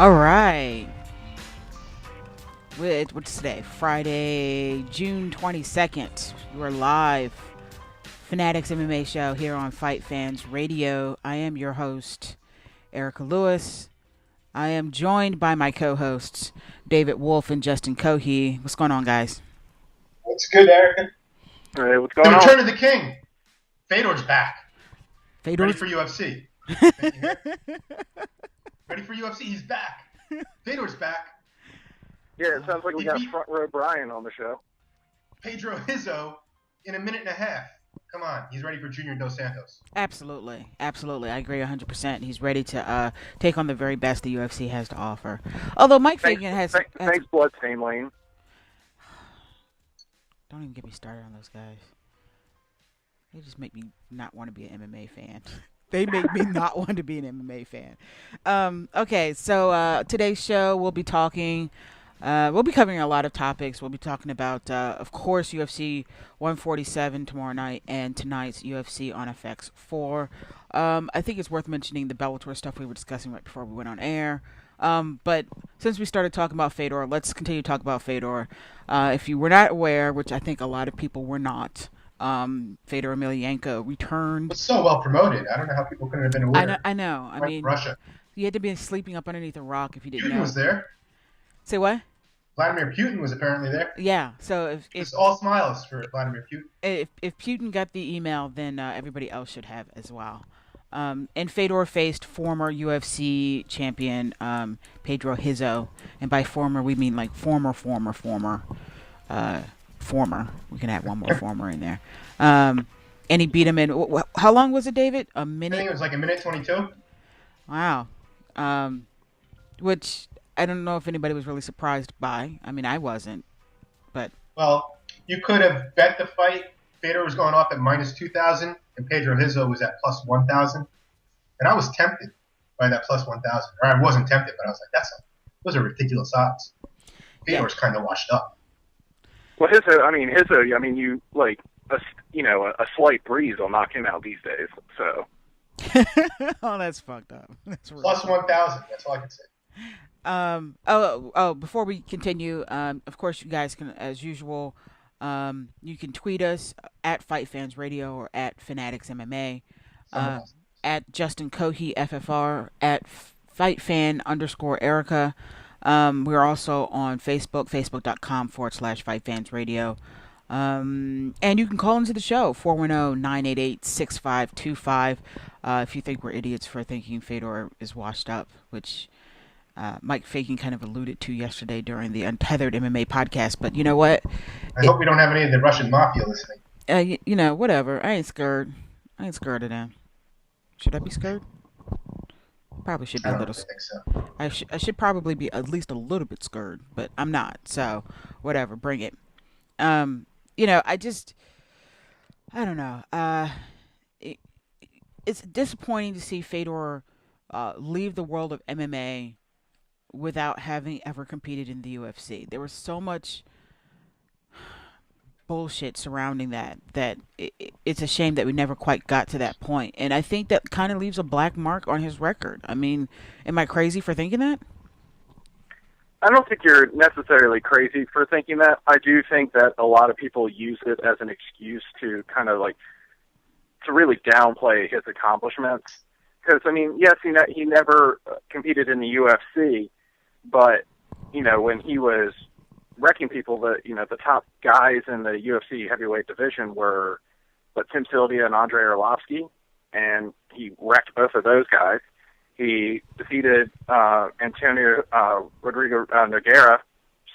All right. What's today? Friday, June 22nd. We're live. FanAddicts MMA show here on FightFans Radio. I am your host, Erica Lewis. I am joined by my co-hosts, David Wolf and Justin Cohee. What's going on, guys? What's good, Erica? Hey, what's going on? The return on? of the king. Fedor's back. Fedor's... Ready for UFC. Ready for UFC. He's back. Fedor's back. Yeah, it sounds like we got Front Row Brian on the show. Pedro Hizzo in a minute and a half. Come on. He's ready for Junior Dos Santos. Absolutely. I agree 100%. He's ready to take on the very best the UFC has to offer. Although Mike Fagan has... Thanks, Bloodstain Lane. Don't even get me started on those guys. They just make me not want to be an MMA fan. They make me not want to be an MMA fan. Okay, so today's show we'll be covering a lot of topics. We'll be talking about, of course, UFC 147 tomorrow night and tonight's UFC on FX 4. I think it's worth mentioning the Bellator stuff we were discussing right before we went on air. But since we started talking about Fedor, let's continue to talk about Fedor. If you were not aware, which I think a lot of people were not, Fedor Emelianenko returned. It's so well promoted. I don't know how people couldn't have been aware. I know. I mean, Russia. You had to be sleeping up underneath a rock if you didn't know. Putin was there. Say what? Vladimir Putin was apparently there. Yeah. So if it's all smiles for Vladimir Putin. If Putin got the email, then everybody else should have as well. And Fedor faced former UFC champion Pedro Hizzo, and by former we mean like former. We can add one more former in there. And he beat him in how long was it, David? A minute? I think it was like a minute 22. Wow. Which I don't know if anybody was really surprised by. I mean, I wasn't, but well, you could have bet the fight. Fedor was going off at minus 2,000, and Pedro Hizzo was at plus 1,000. And I was tempted by that plus 1,000. Or I wasn't tempted, but I was like, those are ridiculous odds. Fedor's kind of washed up. Well, Hizzo, you like a slight breeze will knock him out these days. So. Oh, that's fucked up. That's really plus 1,000. That's all I can say. Before we continue, of course, you guys can, as usual, you can tweet us at FightFans Radio or at FanAddicts MMA, at Justin Cohee FFR, at FightFan_Erica. We're also on Facebook, facebook.com/FightFans Radio. And you can call into the show, 410-988-6525, if you think we're idiots for thinking Fedor is washed up, which Mike Fagan kind of alluded to yesterday during the Untethered MMA podcast. But you know what? I hope we don't have any of the Russian mafia listening. Whatever. I ain't scared of them. Should I be scared? Probably should be a little. Think so. I should probably be at least a little bit scared, but I'm not. So whatever, bring it. I don't know. It's disappointing to see Fedor leave the world of MMA without having ever competed in the UFC. There was so much bullshit surrounding that it's a shame that we never quite got to that point. And I think that kind of leaves a black mark on his record. I mean, am I crazy for thinking that? I don't think you're necessarily crazy for thinking that. I do think that a lot of people use it as an excuse to kind of like to really downplay his accomplishments. Because, I mean, yes, he never competed in the UFC, but, when he was wrecking people, the top guys in the UFC heavyweight division were Tim Sylvia and Andrei Arlovsky, and he wrecked both of those guys. He defeated Antonio Rodrigo Nogueira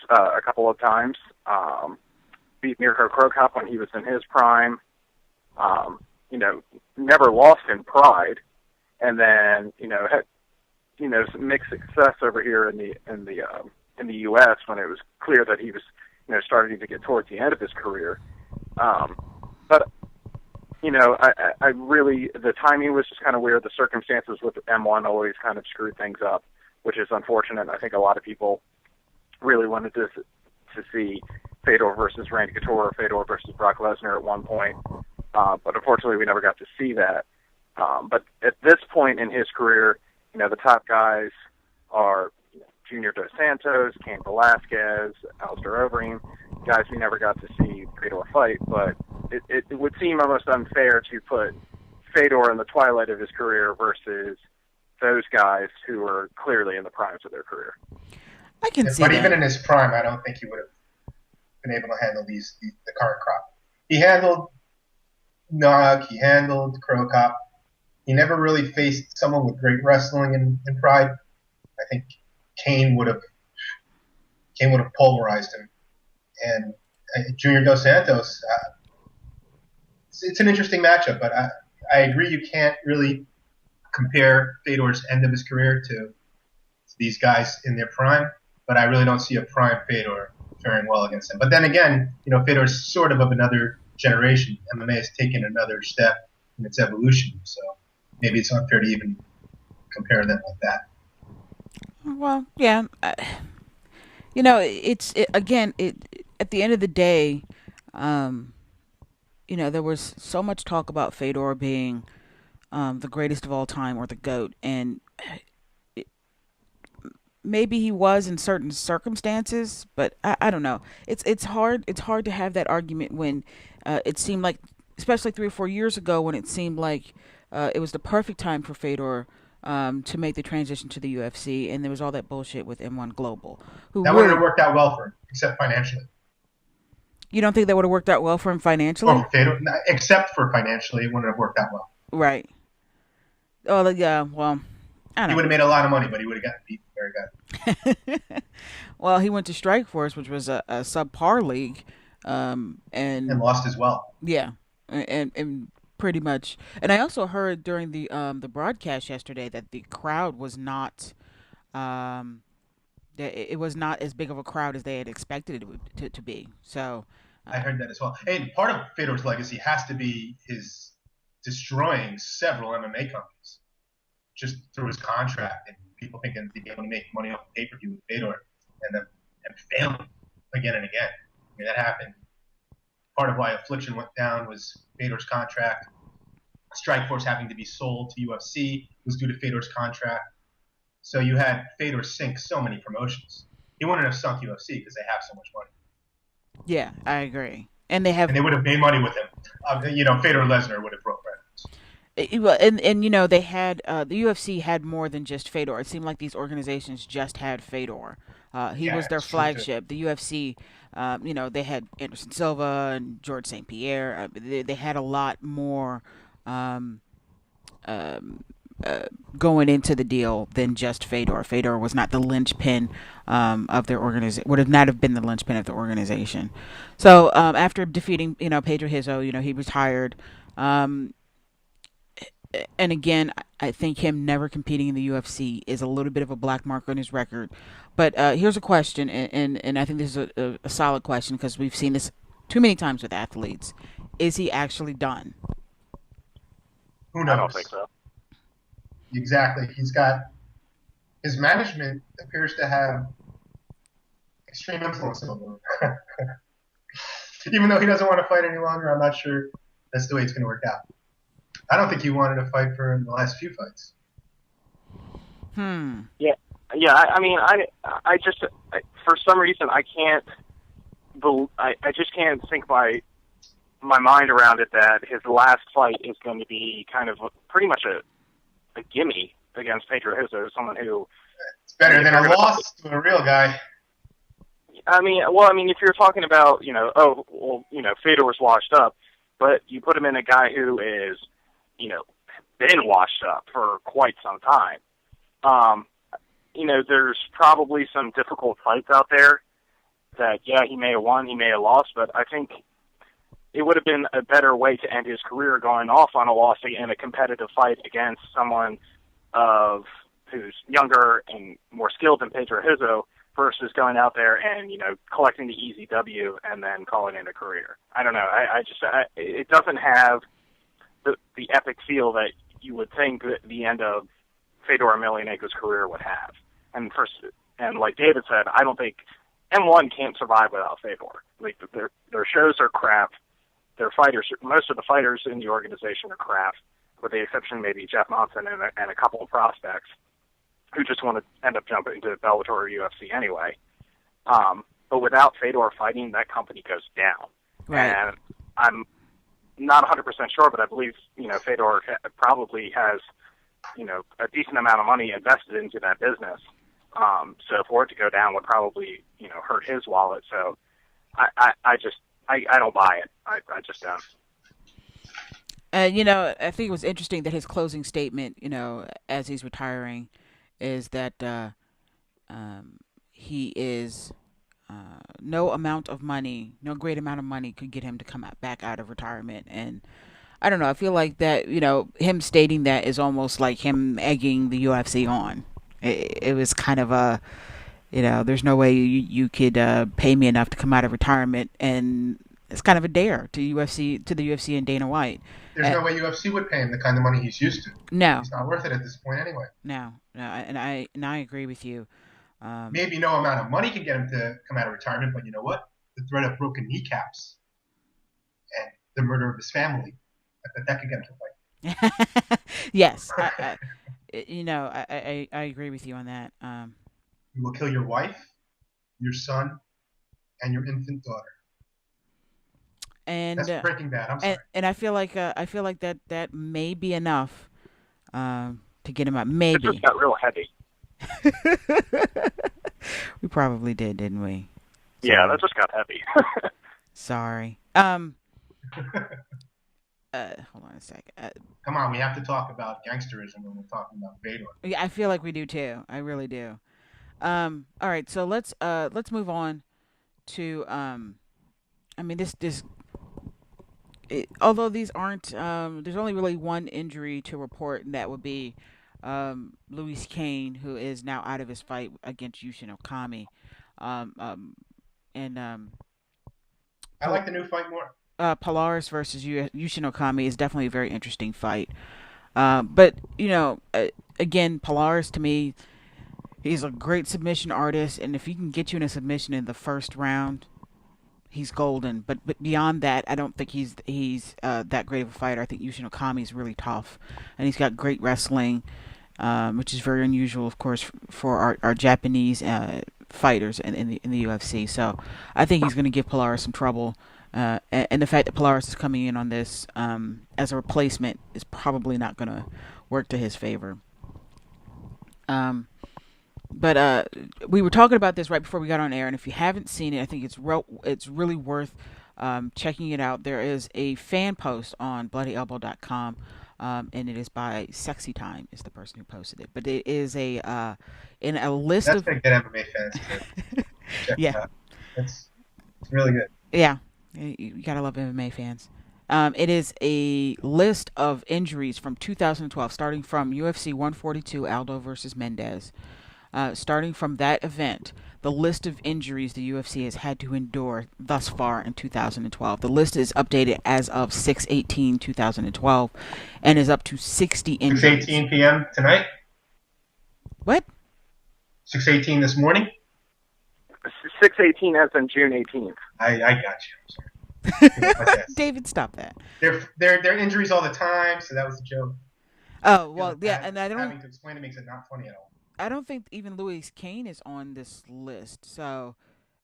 a couple of times, beat Mirko Krokop when he was in his prime, never lost in pride, and then, had, some mixed success over here in the U.S. when it was clear that he was, starting to get towards the end of his career. But I really, the timing was just kind of weird. The circumstances with M1 always kind of screwed things up, which is unfortunate. I think a lot of people really wanted to see Fedor versus Randy Couture, Fedor versus Brock Lesnar at one point. But unfortunately, we never got to see that. But at this point in his career, the top guys are Junior Dos Santos, Cain Velasquez, Alistair Overeem, guys we never got to see Fedor fight, but it would seem almost unfair to put Fedor in the twilight of his career versus those guys who are clearly in the primes of their career. I can see but that. Even in his prime, I don't think he would have been able to handle the current crop. He handled Nog, he handled Crow Cop. He never really faced someone with great wrestling and pride. I think Cain would have pulverized him. And Junior Dos Santos, it's an interesting matchup, but I agree you can't really compare Fedor's end of his career to these guys in their prime, but I really don't see a prime Fedor faring well against him. But then again, Fedor's sort of another generation. MMA has taken another step in its evolution, so maybe it's unfair to even compare them like that. Well, yeah. Again, at the end of the day, there was so much talk about Fedor being the greatest of all time or the GOAT, and maybe he was in certain circumstances, but I don't know. It's hard to have that argument when it seemed like, especially 3 or 4 years ago, when it seemed like it was the perfect time for Fedor to make the transition to the UFC, and there was all that bullshit with M1 Global. That wouldn't have worked out well for him, except financially. You don't think that would have worked out well for him financially? Or for Fedor, except for financially, it wouldn't have worked out well. Right. Oh, yeah, well, I don't know. He would have made a lot of money, but he would have gotten beat very bad. Well, he went to Strikeforce, which was a subpar league. And lost as well. Yeah, and pretty much. And I also heard during the broadcast yesterday that the crowd was not, that it was not as big of a crowd as they had expected it to be. So I heard that as well. And part of Fedor's legacy has to be his destroying several MMA companies just through his contract, and people thinking they'd be able to make money off pay-per-view with Fedor, and failing again and again. I mean, that happened. Part of why Affliction went down was Fedor's contract. Strikeforce having to be sold to UFC was due to Fedor's contract. So you had Fedor sink so many promotions. He wouldn't have sunk UFC because they have so much money. Yeah, I agree. And they would have made money with him. Fedor Lesnar would have broke records. Well, and they had the UFC had more than just Fedor. It seemed like these organizations just had Fedor. He was their flagship. The UFC, they had Anderson Silva and George St. Pierre. They had a lot more going into the deal than just Fedor. Fedor was not the linchpin of their organization. Would have not have been the linchpin of the organization. So after defeating Pedro Rizzo, he retired. And again, I think him never competing in the UFC is a little bit of a black mark on his record. But here's a question, and I think this is a solid question because we've seen this too many times with athletes. Is he actually done? Who knows? I don't think so. Exactly. His management appears to have extreme influence over him. Even though he doesn't want to fight any longer, I'm not sure that's the way it's going to work out. I don't think he wanted to fight for the last few fights. Yeah. I mean, I just for some reason I just can't think my mind around it that his last fight is going to be kind of pretty much a gimme against Pedro Rizzo, someone who. It's better than a loss to a real guy. I mean, if you're talking about, Fedor was washed up, but you put him in a guy who is, been washed up for quite some time. There's probably some difficult fights out there that, he may have won, he may have lost, but I think it would have been a better way to end his career going off on a loss in a competitive fight against someone who's younger and more skilled than Pedro Rizzo versus going out there and, collecting the easy W and then calling it a career. I don't know. It doesn't have the epic feel that you would think that the end of Fedor Emelianenko's career would have. And like David said, I don't think M1 can't survive without Fedor. Like their shows are crap. Their fighters, most of the fighters in the organization are crap, with the exception maybe Jeff Monson and a couple of prospects. who just want to end up jumping into Bellator or UFC anyway. But without Fedor fighting, that company goes down. Right. And I'm not 100% sure, but I believe, Fedor probably has, a decent amount of money invested into that business. So for it to go down would probably, hurt his wallet. So I don't buy it. I just don't. I think it was interesting that his closing statement, as he's retiring, is that he is no amount of money, no great amount of money could get him to come back out of retirement. And I don't know. I feel like that, him stating that is almost like him egging the UFC on. It was kind of a, there's no way you could pay me enough to come out of retirement, and it's kind of a dare to the UFC and Dana White. There's no way UFC would pay him the kind of money he's used to. No, it's not worth it at this point anyway. No, and I agree with you. Maybe no amount of money can get him to come out of retirement, but you know what? The threat of broken kneecaps and the murder of his family, that could get him to fight. Yes, I agree with you on that. You will kill your wife, your son, and your infant daughter. And that's Breaking Bad. I'm sorry. And I feel like that may be enough to get him out. Maybe it just got real heavy. We probably did, didn't we? Yeah, that just got heavy. Sorry. Hold on a second. Come on, we have to talk about gangsterism when we're talking about Fedor. Yeah, I feel like we do too. I really do. All right, so let's move on to although these aren't there's only really one injury to report, and that would be Louis Kane, who is now out of his fight against Yushin Okami. I like the new fight more. Polaris versus Yushin Okami is definitely a very interesting fight. But again, Polaris, to me, he's a great submission artist, and if he can get you in a submission in the first round, he's golden. But beyond that, I don't think he's that great of a fighter. I think Yushin Okami is really tough, and he's got great wrestling, which is very unusual, of course, for our Japanese fighters in the UFC. So I think he's going to give Polaris some trouble. And the fact that Polaris is coming in on this as a replacement is probably not going to work to his favor. But we were talking about this right before we got on air, and if you haven't seen it, I think it's really worth checking it out. There is a fan post on BloodyElbow.com, and it is by Sexy Time is the person who posted it. But it is in a list That's of... That's good MMA fans. Yeah. It's really good. Yeah. You gotta love MMA fans. It is a list of injuries from 2012, starting from UFC 142, Aldo versus Mendez. Starting from that event, the list of injuries the UFC has had to endure thus far in 2012. The list is updated as of 6/18/2012, and is up to 60 injuries. 6:18 p.m. tonight? What? 6:18 this morning? 6/18 as in June 18th. I got you. David, stop that. They're injuries all the time, so that was a joke. Oh, well, yeah, and I don't... Having to explain it makes it not funny at all. I don't think even Louis Kane is on this list, so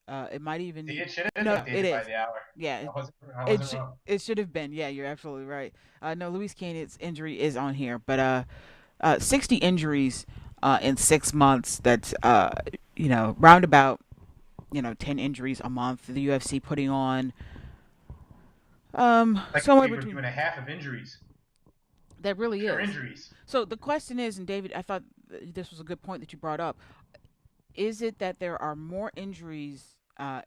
it might even... See, it should have been updated by the hour. Yeah, I wasn't wrong. It should have been. Yeah, you're absolutely right. No, Louis Kane's injury is on here, but 60 injuries in 6 months, that's, roundabout, 10 injuries a month. The UFC putting on... somewhere between 2.5 of injuries. That really is. Injuries. So the question is, and David, I thought this was a good point that you brought up. Is it that there are more injuries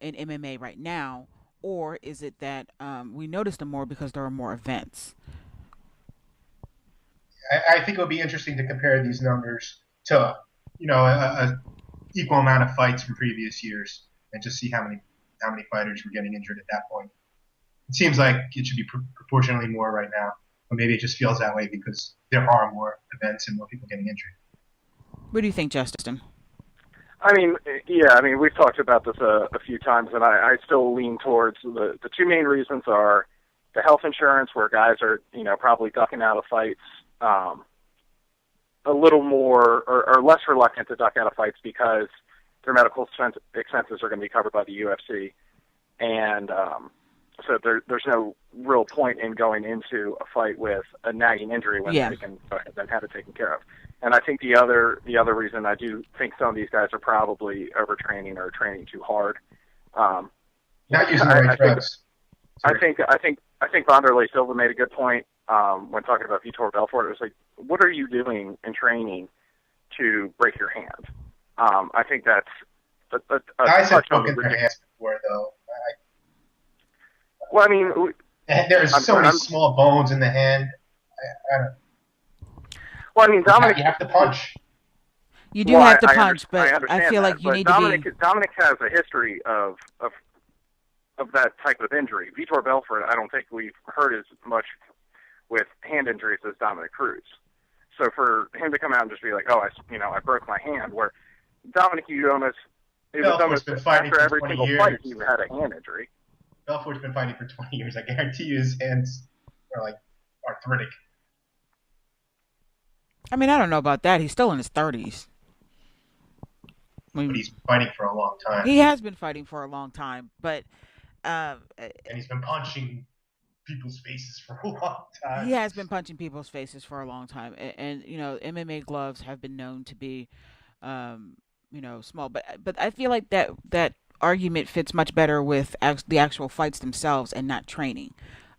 in MMA right now, or is it that we notice them more because there are more events? I think it'll be interesting to compare these numbers to, a equal amount of fights from previous years, and just see how many fighters were getting injured at that point. It seems like it should be proportionally more right now, but maybe it just feels that way because there are more events and more people getting injured. What do you think, Justin? We've talked about this a few times, and I still lean towards the two main reasons are the health insurance, where guys are, probably ducking out of fights, a little more or less reluctant to duck out of fights because their medical expenses are going to be covered by the UFC, and so there's no real point in going into a fight with a nagging injury when they can go ahead and have it taken care of. And I think the other reason I do think some of these guys are probably overtraining or training too hard. Not using the right drugs. I think Wanderlei Silva made a good point when talking about Vitor Belfort. It was like, what are you doing in training to break your hand? I think that's guys have broken their hands before, though. Well, I mean, there's so many small bones in the hand. I don't. Well, I mean, Dominic, you have to punch. You do have to punch, but I feel like you need to be. Dominic has a history of that type of injury. Vitor Belfort, I don't think we've heard as much with hand injuries as Dominic Cruz. So for him to come out and just be like, "Oh, I broke my hand," where Dominic, it was almost after every single fight he had a hand injury. Belfort's been fighting for 20 years. I guarantee you his hands are like arthritic. I mean, I don't know about that. He's still in his 30s. But he's been fighting for a long time. He has been fighting for a long time, but and he's been punching people's faces for a long time. He has been punching people's faces for a long time, and MMA gloves have been known to be, small. But I feel like that argument fits much better with the actual fights themselves and not training.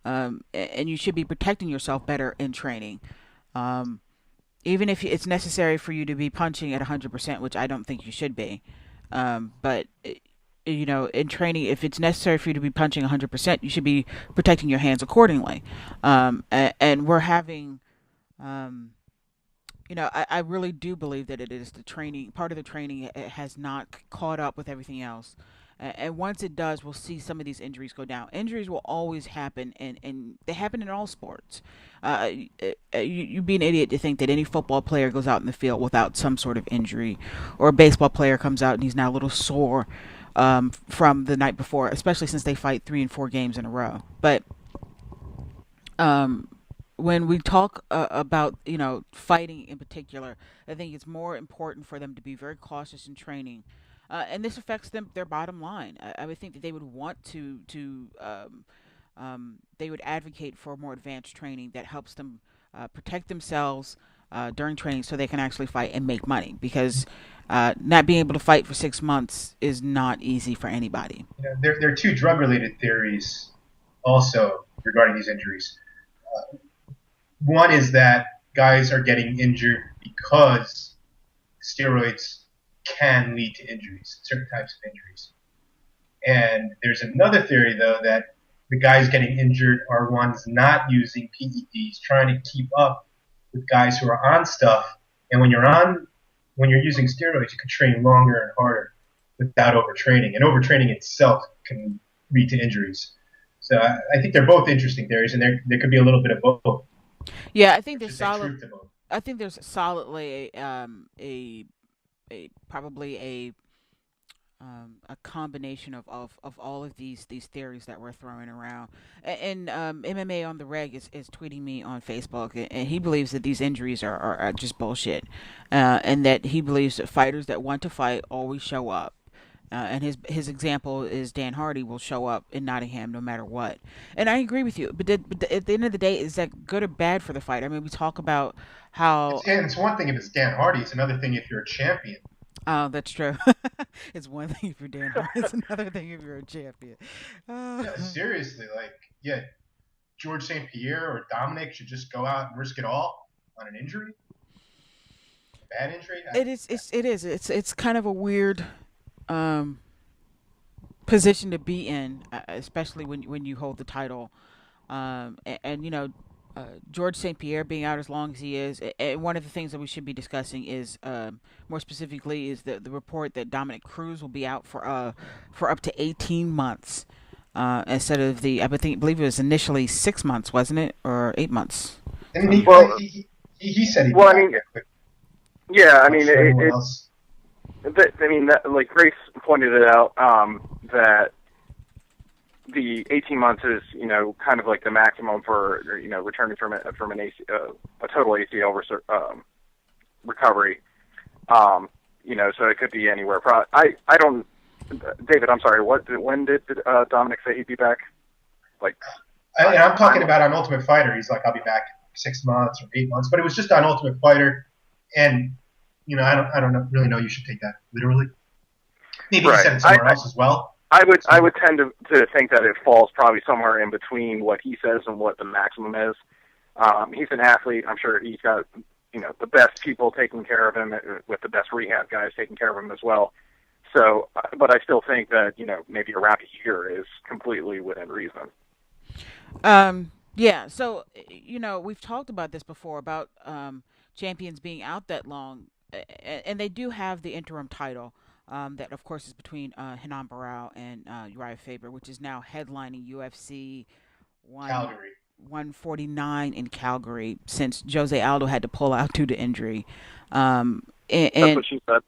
And you should be protecting yourself better in training. Even if it's necessary for you to be punching at 100%, which I don't think you should be. But in training, if it's necessary for you to be punching 100%, you should be protecting your hands accordingly. And we're having, I really do believe that it is the training, part of the training has not caught up with everything else. And once it does, we'll see some of these injuries go down. Injuries will always happen, and they happen in all sports. You'd be an idiot to think that any football player goes out in the field without some sort of injury, or a baseball player comes out and he's now a little sore from the night before, especially since they fight 3 and 4 games in a row. But when we talk about fighting in particular, I think it's more important for them to be very cautious in training. And this affects their bottom line. I would think that they would want to they would advocate for more advanced training that helps them protect themselves during training so they can actually fight and make money. Because not being able to fight for 6 months is not easy for anybody. There are 2 drug-related theories also regarding these injuries. One is that guys are getting injured because steroids can lead to injuries, certain types of injuries. And there's another theory, though, that the guys getting injured are ones not using PEDs, trying to keep up with guys who are on stuff. And when you're using steroids, you can train longer and harder without overtraining. And overtraining itself can lead to injuries. So I think they're both interesting theories, and there could be a little bit of both. Yeah, I think there's solid. I think there's solidly probably a combination of all of these theories that we're throwing around. And MMA on the Reg is tweeting me on Facebook, and he believes that these injuries are just bullshit, and that he believes that fighters that want to fight always show up. And his example is Dan Hardy will show up in Nottingham no matter what. And I agree with you. But at the end of the day, is that good or bad for the fight? I mean, we talk about how... It's one thing if it's Dan Hardy. It's another thing if you're a champion. Oh, that's true. It's one thing if you're Dan Hardy. It's another thing if you're a champion. Yeah, seriously. George St. Pierre or Dominic should just go out and risk it all on an injury? Bad injury? It is. It's kind of a weird... position to be in, especially when you hold the title, George St. Pierre being out as long as he is. And one of the things that we should be discussing is more specifically is the report that Dominic Cruz will be out for up to 18 months instead of I believe it was initially 6 months, wasn't it, or 8 months? And he said he. Well, I mean, yeah, I mean like Grace pointed it out, that the 18 months is, kind of like the maximum for, returning from a total ACL recovery. So it could be anywhere. I don't. David, I'm sorry. When did Dominic say he'd be back? I'm talking about on Ultimate Fighter. He's like, I'll be back in 6 months or 8 months. But it was just on Ultimate Fighter, and I don't really know. You should take that literally. Maybe he said it somewhere else as well. I would tend to think that it falls probably somewhere in between what he says and what the maximum is. He's an athlete. I'm sure he's got the best people taking care of him, with the best rehab guys taking care of him as well. So, but I still think that maybe around a year is completely within reason. Yeah. So we've talked about this before about champions being out that long, and they do have the interim title. That of course is between Renan Barão and Uriah Faber, which is now headlining UFC Calgary. 149 in Calgary, since Jose Aldo had to pull out due to injury. And that's what she said.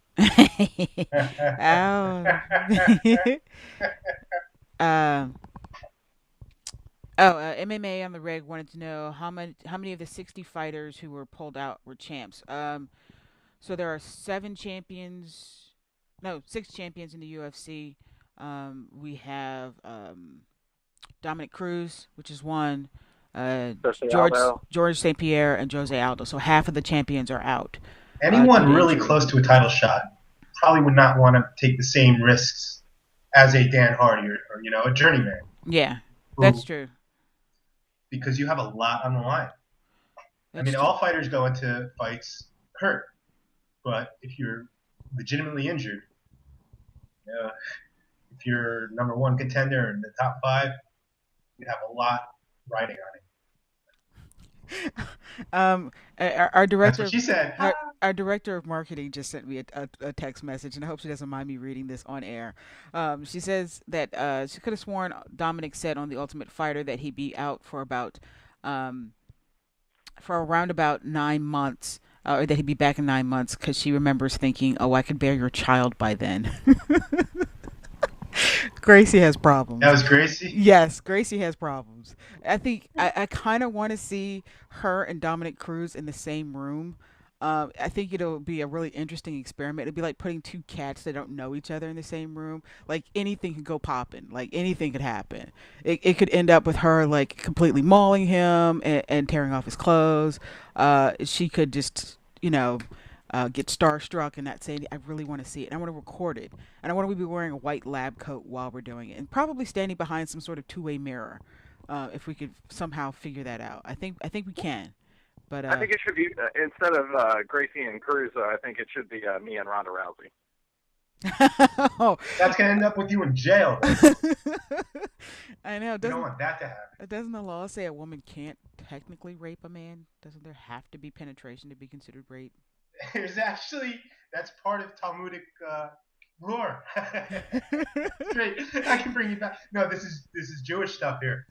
MMA on the Reg wanted to know how many of the 60 fighters who were pulled out were champs. So there are 6 champions in the UFC. We have Dominic Cruz, which is one. George St. Pierre and Jose Aldo. So half of the champions are out. Anyone really close to a title shot probably would not want to take the same risks as a Dan Hardy or a journeyman. Yeah, that's true. Because you have a lot on the line. All fighters go into fights hurt, but if you're legitimately injured, if you're number 1 contender in the top 5, you have a lot riding on it. Our director. That's what she said. Our director of marketing just sent me a text message, and I hope she doesn't mind me reading this on air. She says that she could have sworn Dominic said on The Ultimate Fighter that he'd be out for around about 9 months, or that he'd be back in 9 months, because she remembers thinking, "Oh, I could bear your child by then." Gracie has problems. That was Gracie? Yes, Gracie has problems. I think I kind of want to see her and Dominic Cruz in the same room. I think it'll be a really interesting experiment. It'll be like putting 2 cats that don't know each other in the same room. Like, anything could go popping. Like, anything could happen. It could end up with her, like, completely mauling him and tearing off his clothes. She could just, get starstruck and not say, I really want to see it. And I want to record it. And I want to be wearing a white lab coat while we're doing it. And probably standing behind some sort of 2-way mirror, if we could somehow figure that out. I think we can. But I think it should be, instead of Gracie and Cruz, I think it should be me and Ronda Rousey. Oh. That's going to end up with you in jail. I know. You don't want that to happen. Doesn't the law say a woman can't technically rape a man? Doesn't there have to be penetration to be considered rape? That's part of Talmudic lore. Great. I can bring you back. No, this is Jewish stuff here.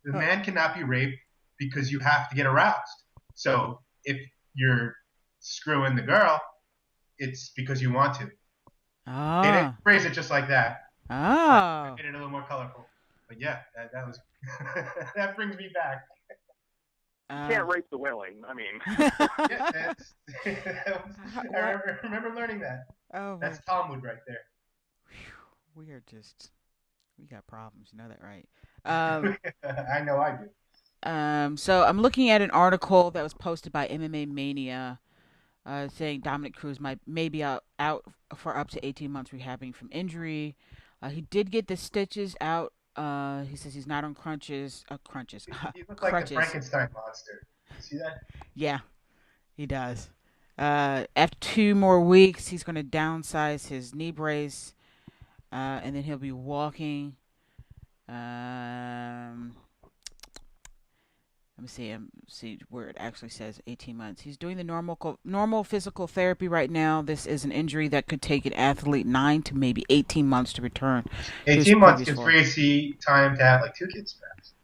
The man cannot be raped because you have to get aroused. So if you're screwing the girl, it's because you want to. Oh. They didn't phrase it just like that. Oh. I made it a little more colorful. But yeah, that was that brings me back. You can't rape the willing. I mean, yeah, I remember learning that. Oh, that's Talmud right there. We got problems. You know that, right? I know I do. So I'm looking at an article that was posted by MMA Mania, saying Dominic Cruz may be out for up to 18 months rehabbing from injury. He did get the stitches out. He says he's not on crunches. He looks like the Frankenstein monster. See that? Yeah, he does. After 2 more weeks, he's going to downsize his knee brace, and then he'll be walking. Let me see where it actually says 18 months. He's doing the normal physical therapy right now. This is an injury that could take an athlete 9 to maybe 18 months to return. 18 months gives Gracie time to have like 2 kids, perhaps.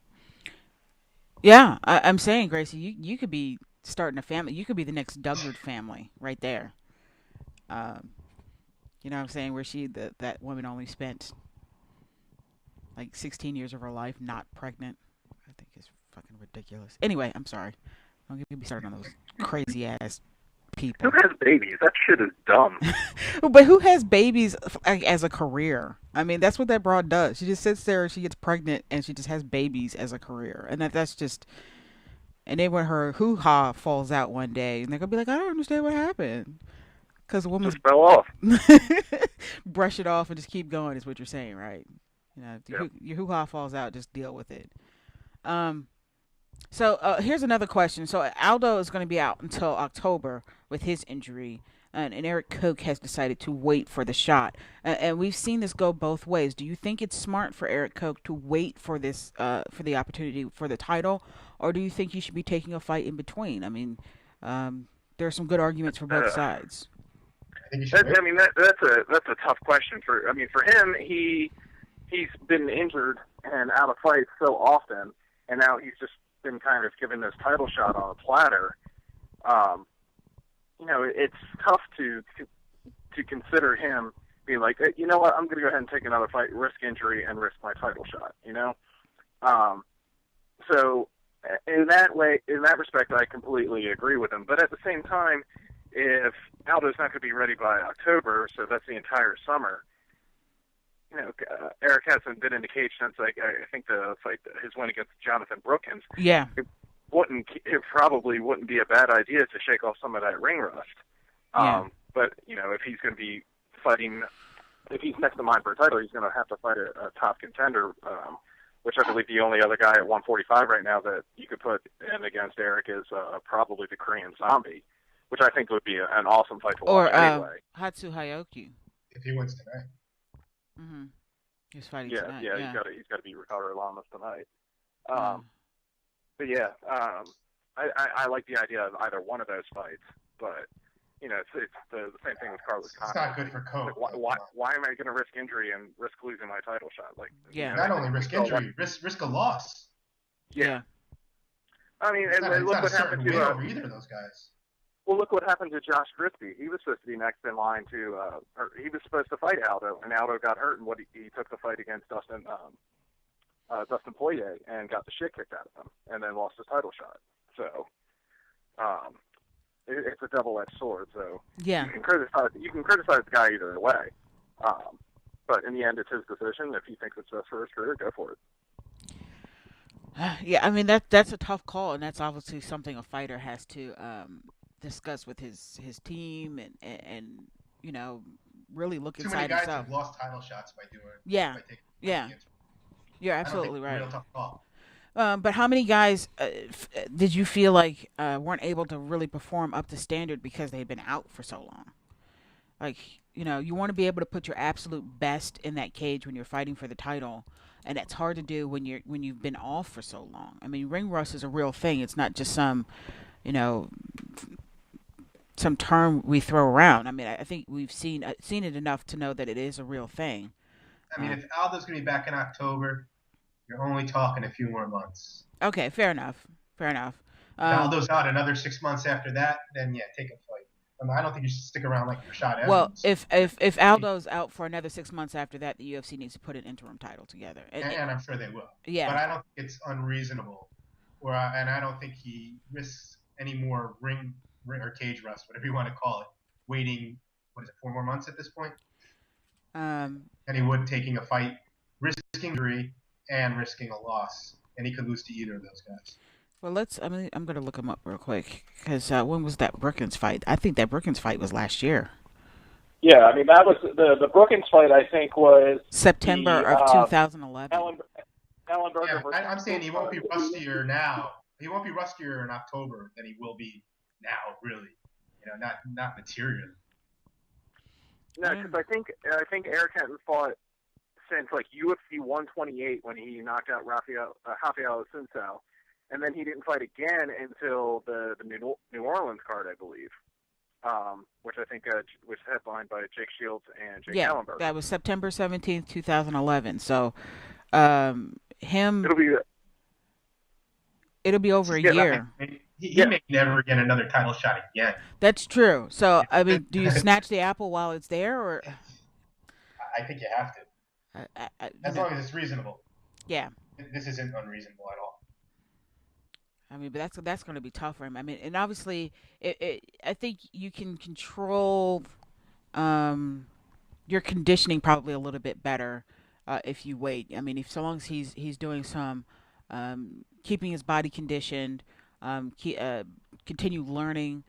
Yeah, I'm saying, Gracie, you could be starting a family. You could be the next Dugard family right there. You know what I'm saying? Where that woman only spent like 16 years of her life not pregnant. I think it's fucking ridiculous. Anyway, I'm sorry. Don't get me started on those crazy ass people. Who has babies? That shit is dumb. But who has babies as a career? I mean, that's what that broad does. She just sits there and she gets pregnant and she just has babies as a career. And that's just... And then when her hoo-ha falls out one day, and they're going to be like, I don't understand what happened. Because a woman's... Just fell off. Brush it off and just keep going is what you're saying, right? You know, if Yep. your hoo-ha falls out, just deal with it. So here's another question. So Aldo is going to be out until October with his injury, and Eric Koch has decided to wait for the shot. And we've seen this go both ways. Do you think it's smart for Eric Koch to wait for this, for the opportunity for the title, or do you think he should be taking a fight in between? I mean, there are some good arguments for both sides. I think you should wait. I mean, that's a tough question for him. He's been injured and out of fights so often, and now he's just been kind of given this title shot on a platter. It's tough to consider him being like, hey, you know what, I'm going to go ahead and take another fight, risk injury, and risk my title shot. So in that respect, I completely agree with him. But at the same time, if Aldo's not going to be ready by October, so that's the entire summer. Eric hasn't been in the cage since I think the fight, his win against Jonathan Brookins. Yeah. It probably wouldn't be a bad idea to shake off some of that ring rust. But if he's going to be fighting, if he's next in line for a title, he's going to have to fight a top contender, which I believe the only other guy at 145 right now that you could put in against Eric is probably the Korean Zombie, which I think would be an awesome fight to watch anyway. Hatsu Hayoki. If he wins tonight. Mm-hmm. He's fighting tonight. Yeah, he's got to be Ricardo Lamas tonight. But yeah, I like the idea of either one of those fights, but it's the same thing with Carlos Condit. It's not good for Koch. Why am I going to risk injury and risk losing my title shot? Not only risk injury, risk a loss. Yeah. I mean, It's and look not what a certain happened win to over either of those guys. Well, look what happened to Josh Grisby. He was supposed to be next in line he was supposed to fight Aldo, and Aldo got hurt, and he took the fight against Dustin Poirier and got the shit kicked out of him, and then lost his title shot. So, it's a double-edged sword. So yeah, you can criticize the guy either way, but in the end, it's his decision. If he thinks it's best for his career, go for it. Yeah, I mean that's a tough call, and that's obviously something a fighter has to discuss with his team and really look inside himself. Too many guys have lost title shots by doing. Yeah. You're absolutely right. Real tough call. But how many guys did you feel like weren't able to really perform up to standard because they had been out for so long? Like, you want to be able to put your absolute best in that cage when you're fighting for the title, and that's hard to do when you've been off for so long. I mean, ring rust is a real thing. It's not just some term we throw around. I mean, I think we've seen it enough to know that it is a real thing. I mean, if Aldo's going to be back in October, you're only talking a few more months. Okay, fair enough. If Aldo's out another 6 months after that, then yeah, take a fight. I don't think you should stick around like Rashad Evans. Well, if Aldo's out for another 6 months after that, the UFC needs to put an interim title together. And I'm sure they will. Yeah. But I don't think it's unreasonable, and I don't think he risks any more ring or cage rust, whatever you want to call it, waiting, 4 more months at this point? And he would taking a fight, risking injury, and risking a loss. And he could lose to either of those guys. Well, I'm going to look him up real quick. Because when was that Brookins fight? I think that Brookins fight was last year. Yeah, I mean, that was the Brookins fight, I think, was September of 2011. Ellenberger versus... I'm saying he won't be rustier now. He won't be rustier in October than he will be now, really. Not materially. No, because I think Eric hadn't fought since UFC 128 when he knocked out Rafael Assunção, and then he didn't fight again until the New Orleans card, I believe, which I think was headlined by Jake Shields and Jake Ellenberger. That was September 17th, 2011. So, it'll be over a year. He may never get another title shot again. That's true. So, I mean, do you snatch the apple while it's there, or? I think you have to. As long as it's reasonable. Yeah. This isn't unreasonable at all. I mean, but that's going to be tough for him. I mean, and obviously, I think you can control um, your conditioning probably a little bit better if you wait. I mean, if so long as he's doing some keeping his body conditioned, continue learning,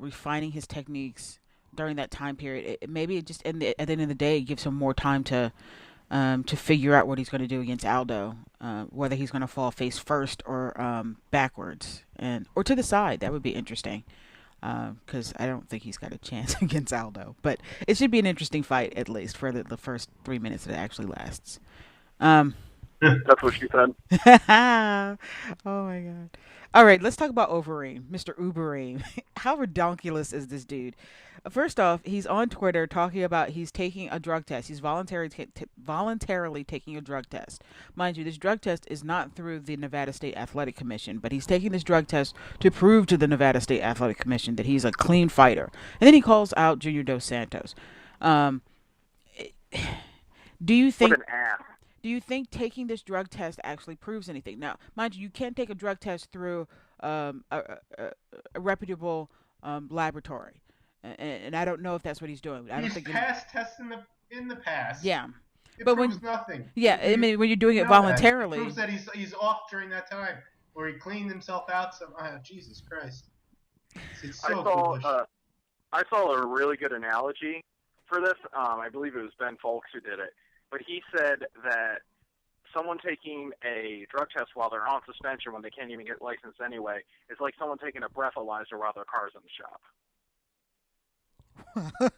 refining his techniques during that time period. Maybe it just at the end of the day, it gives him more time to figure out what he's going to do against Aldo, whether he's going to fall face first or backwards or to the side. That would be interesting because I don't think he's got a chance against Aldo. But it should be an interesting fight at least for the first 3 minutes that it actually lasts. That's what she said. Oh my god! All right, let's talk about Overeem, Mr. Ubereem. How ridiculous is this dude? First off, he's on Twitter talking about he's taking a drug test. He's voluntarily taking a drug test. Mind you, this drug test is not through the Nevada State Athletic Commission, but he's taking this drug test to prove to the Nevada State Athletic Commission that he's a clean fighter. And then he calls out Junior Dos Santos. Do you think? What an ass. Do you think taking this drug test actually proves anything? Now, mind you, you can't take a drug test through a reputable laboratory, and I don't know if that's what he's doing. I don't think passed tests in the past. Yeah, it but proves nothing. Yeah, I mean, when you're doing it voluntarily, it proves that he's off during that time, or he cleaned himself out. Jesus Christ, it's so foolish. I saw a really good analogy for this. I believe it was Ben Folks who did it. But he said that someone taking a drug test while they're on suspension when they can't even get licensed anyway is like someone taking a breathalyzer while their car's in the shop.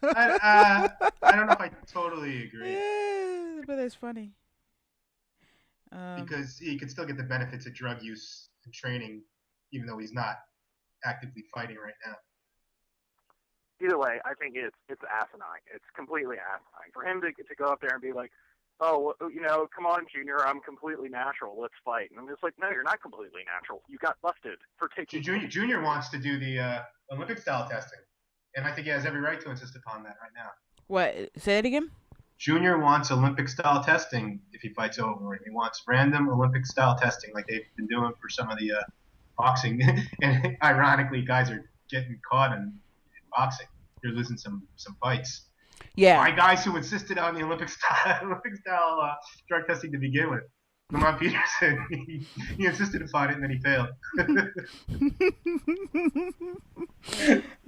I don't know if I totally agree. Yeah, but that's funny. Because he could still get the benefits of drug use and training, even though he's not actively fighting right now. Either way, I think it's asinine. It's completely asinine. For him to go up there and be like, oh, come on, Junior, I'm completely natural. Let's fight. And I'm just like, no, you're not completely natural. You got busted for taking... Junior wants to do the Olympic-style testing, and I think he has every right to insist upon that right now. What? Say that again? Junior wants Olympic-style testing if he fights Overeem. He wants random Olympic-style testing like they've been doing for some of the boxing. And ironically, guys are getting caught in boxing. You're losing some fights. Yeah. By guys who insisted on the Olympic style drug testing to begin with. Lamont Peterson, he insisted upon it and then he failed.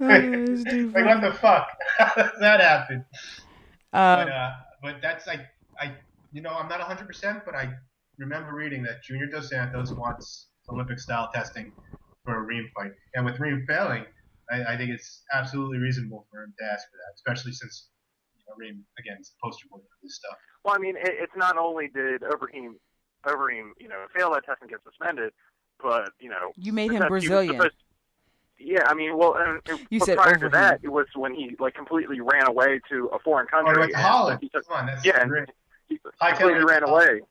Like what the fuck? How does that happen? But that's I'm not 100%, but I remember reading that Junior Dos Santos wants Olympic style testing for a Reem fight, and with Reem failing, I think it's absolutely reasonable for him to ask for that, especially since Reem, again, is the poster boy for this stuff. Well, I mean, it's not only did Overeem, fail that test and get suspended, but, you made him Brazilian. Yeah, I mean, well, prior to that, it was when he, completely ran away to a foreign country. Oh, he went to Holland. Come on, that's great. He completely ran away.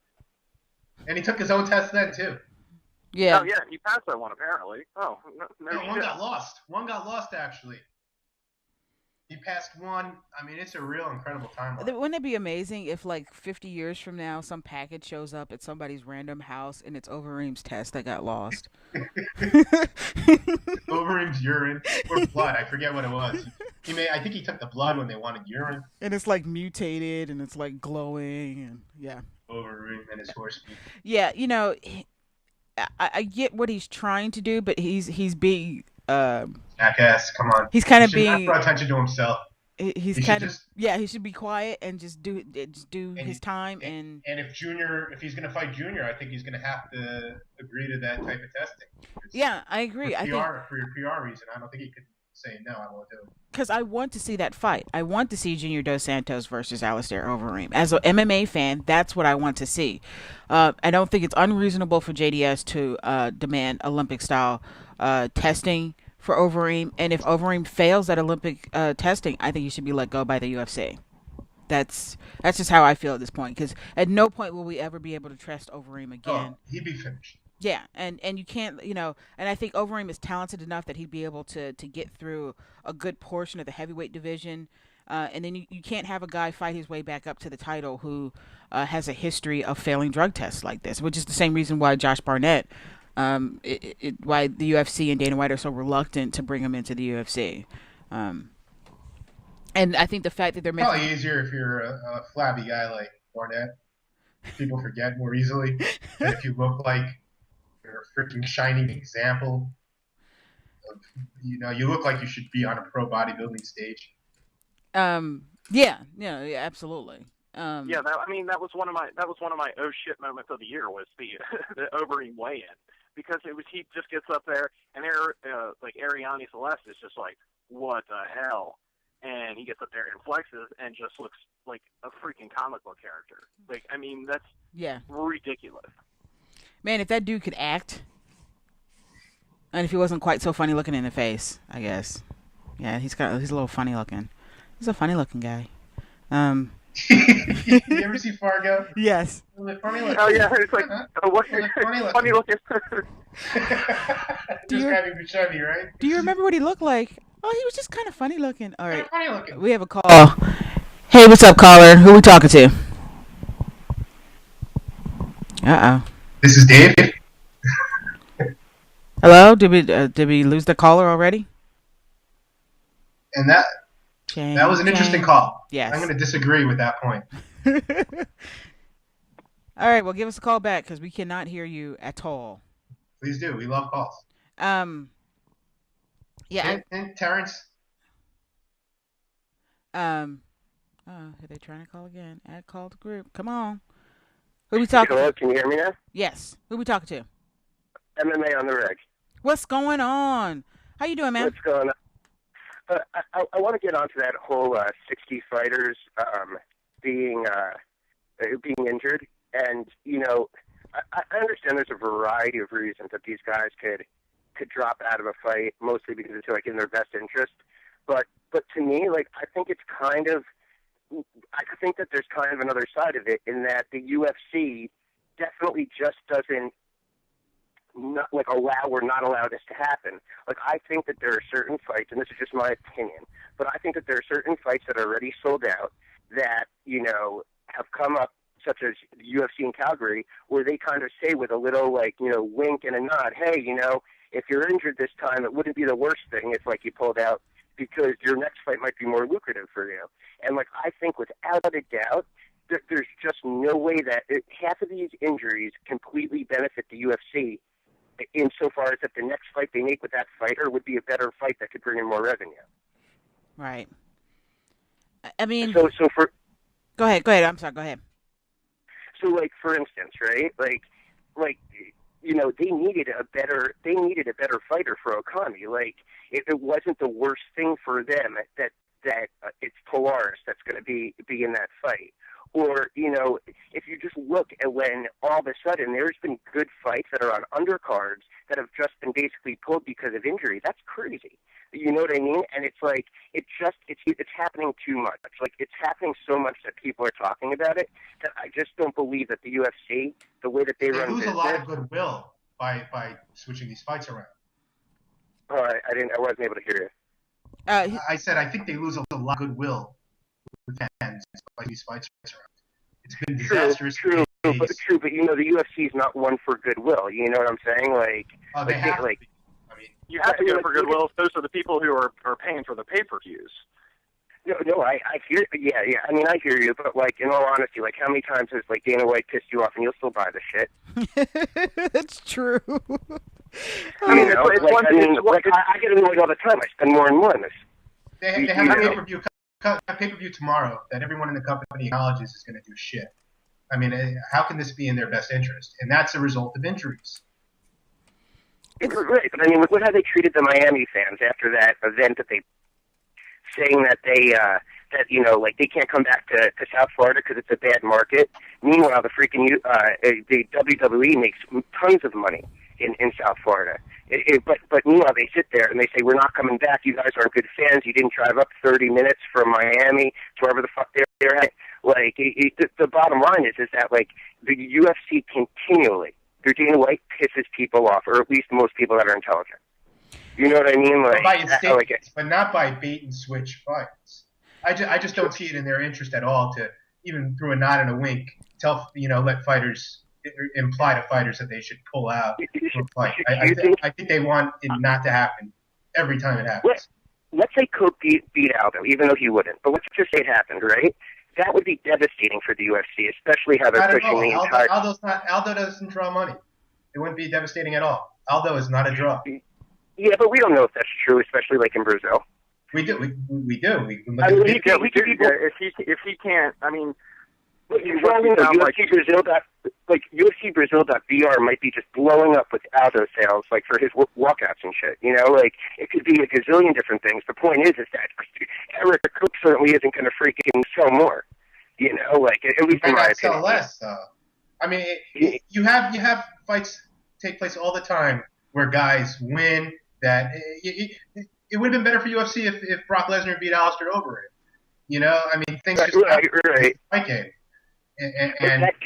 And he took his own test then, too. Yeah. Oh, yeah, he passed that one, apparently. Oh, no one got lost. One got lost, actually. He passed one. I mean, it's a real incredible timeline. Wouldn't it be amazing if, 50 years from now, some package shows up at somebody's random house and it's Overeem's test that got lost? Overeem's urine or blood. I forget what it was. I think he took the blood when they wanted urine. And it's, mutated and it's, glowing and, yeah. Overeem and his horse meat. Yeah, I get what he's trying to do, but he's being jackass. Come on. He's kind of being draw attention to himself. He should be quiet and just do his time. And if he's gonna fight Junior, I think he's gonna have to agree to that type of testing. Yeah, I agree. For your PR reason, I don't think he could say no. I won't do it. Because I want to see that fight. I want to see Junior Dos Santos versus Alistair Overeem. As an MMA fan, that's what I want to see. I don't think it's unreasonable for JDS to demand Olympic-style testing for Overeem. And if Overeem fails that Olympic testing, I think he should be let go by the UFC. That's just how I feel at this point. Because at no point will we ever be able to trust Overeem again. Oh, he'd be finished. Yeah, and you can't, and I think Overeem is talented enough that he'd be able to get through a good portion of the heavyweight division. And then you can't have a guy fight his way back up to the title who has a history of failing drug tests like this, which is the same reason why Josh Barnett why the UFC and Dana White are so reluctant to bring him into the UFC. And I think the fact that they're making Probably easier if you're a flabby guy like Barnett. People forget more easily than if you look like you're a freaking shining example. You look like you should be on a pro bodybuilding stage. Yeah, absolutely. That was one of my oh shit moments of the year was the the Overeem weigh-in, because he just gets up there and like Ariane Celeste is just like, what the hell, and he gets up there and flexes and just looks like a freaking comic book character. Like, I mean, that's ridiculous. Man, if that dude could act, and if he wasn't quite so funny looking in the face, I guess. Yeah, he's a little funny looking. He's a funny looking guy. You ever see Fargo? Yes. Funny looking. Oh yeah, it's like funny looking. Describing Buscemi, right? Do you remember what he looked like? Oh, he was just kind of funny looking. All right. Funny looking. We have a call. Hey, what's up, caller? Who we talking to? Uh-oh. This is Dave. Hello? Did we lose the caller already? And that was an interesting call. Yes. I'm going to disagree with that point. All right, well, give us a call back because we cannot hear you at all. Please do. We love calls. Yeah. And Terrence. Are they trying to call again? Add call to group. Come on. Who we talking Hello, to? can you hear me now? Yes. Who we talking to? MMA on the reg. What's going on? How you doing, man? What's going on? I want to get onto that whole 60 fighters being injured, and I understand there's a variety of reasons that these guys could drop out of a fight, mostly because it's like in their best interest. But to me, like, I think that there's kind of another side of it in that the UFC definitely just doesn't allow or not allow this to happen. Like, I think that there are certain fights, and this is just my opinion, but I think that there are certain fights that are already sold out that, have come up, such as the UFC in Calgary, where they kind of say with a little, wink and a nod, hey, if you're injured this time, it wouldn't be the worst thing if, you pulled out, because your next fight might be more lucrative for you. And, I think without a doubt, there's just no way that half of these injuries completely benefit the UFC insofar as that the next fight they make with that fighter would be a better fight that could bring in more revenue. Right. I mean... So for... Go ahead. I'm sorry, go ahead. So, for instance, right? They needed a better fighter for Okami. It wasn't the worst thing for them that it's Polaris that's going to be in that fight. Or, if you just look at when all of a sudden there's been good fights that are on undercards that have just been basically pulled because of injury, that's crazy. You know what I mean? And it's it's happening too much. It's happening so much that people are talking about it that I just don't believe that the UFC, the way that they run lose business, a lot of goodwill by switching these fights around. Oh, I wasn't able to hear you. I said I think they lose a lot of goodwill with fans by these fights around. It's been disastrous. True, but the UFC is not one for goodwill. You know what I'm saying? They have to be. You have to go for goodwill. Those are the people who are paying for the pay-per-views. No, I hear. Yeah. I mean, I hear you, but in all honesty, how many times has Dana White pissed you off, and you'll still buy the shit? That's true. I get annoyed all the time. I spend more and more on this. They have a pay-per-view tomorrow that everyone in the company acknowledges is going to do shit. I mean, how can this be in their best interest? And that's a result of injuries. Right, but I mean, look how they treated the Miami fans after that event that they saying that they they can't come back to South Florida because it's a bad market. Meanwhile, the WWE makes tons of money in South Florida. But meanwhile, they sit there and they say, we're not coming back. You guys aren't good fans. You didn't drive up 30 minutes from Miami to wherever the fuck they're at. The bottom line is that the UFC continually, through Dana White, pisses people off, or at least most people that are intelligent. You know what I mean? By instincts, but not by bait and switch fights. I just don't see it in their interest at all to even through a nod and a wink let fighters imply to fighters that they should pull out from a fight. I think they want it not to happen every time it happens. Let's say Coke beat Aldo, even though he wouldn't. But let's just say it happened, right? That would be devastating for the UFC, especially how they're pushing the entire... Aldo doesn't draw money. It wouldn't be devastating at all. Aldo is not a draw. Yeah, but we don't know if that's true, especially like in Brazil. We do. If he can't, I mean... UFC might be just blowing up with Aldo sales, like for his walkouts and shit. You know, like it could be a gazillion different things. The point is that Eric Cook certainly isn't going to freaking sell more. You know, like at least in my opinion. Sell less. I mean, you have fights take place all the time where guys win. That it would have been better for UFC if Brock Lesnar beat Alistair Overeem. You know, I mean, things just right. Fight game. Do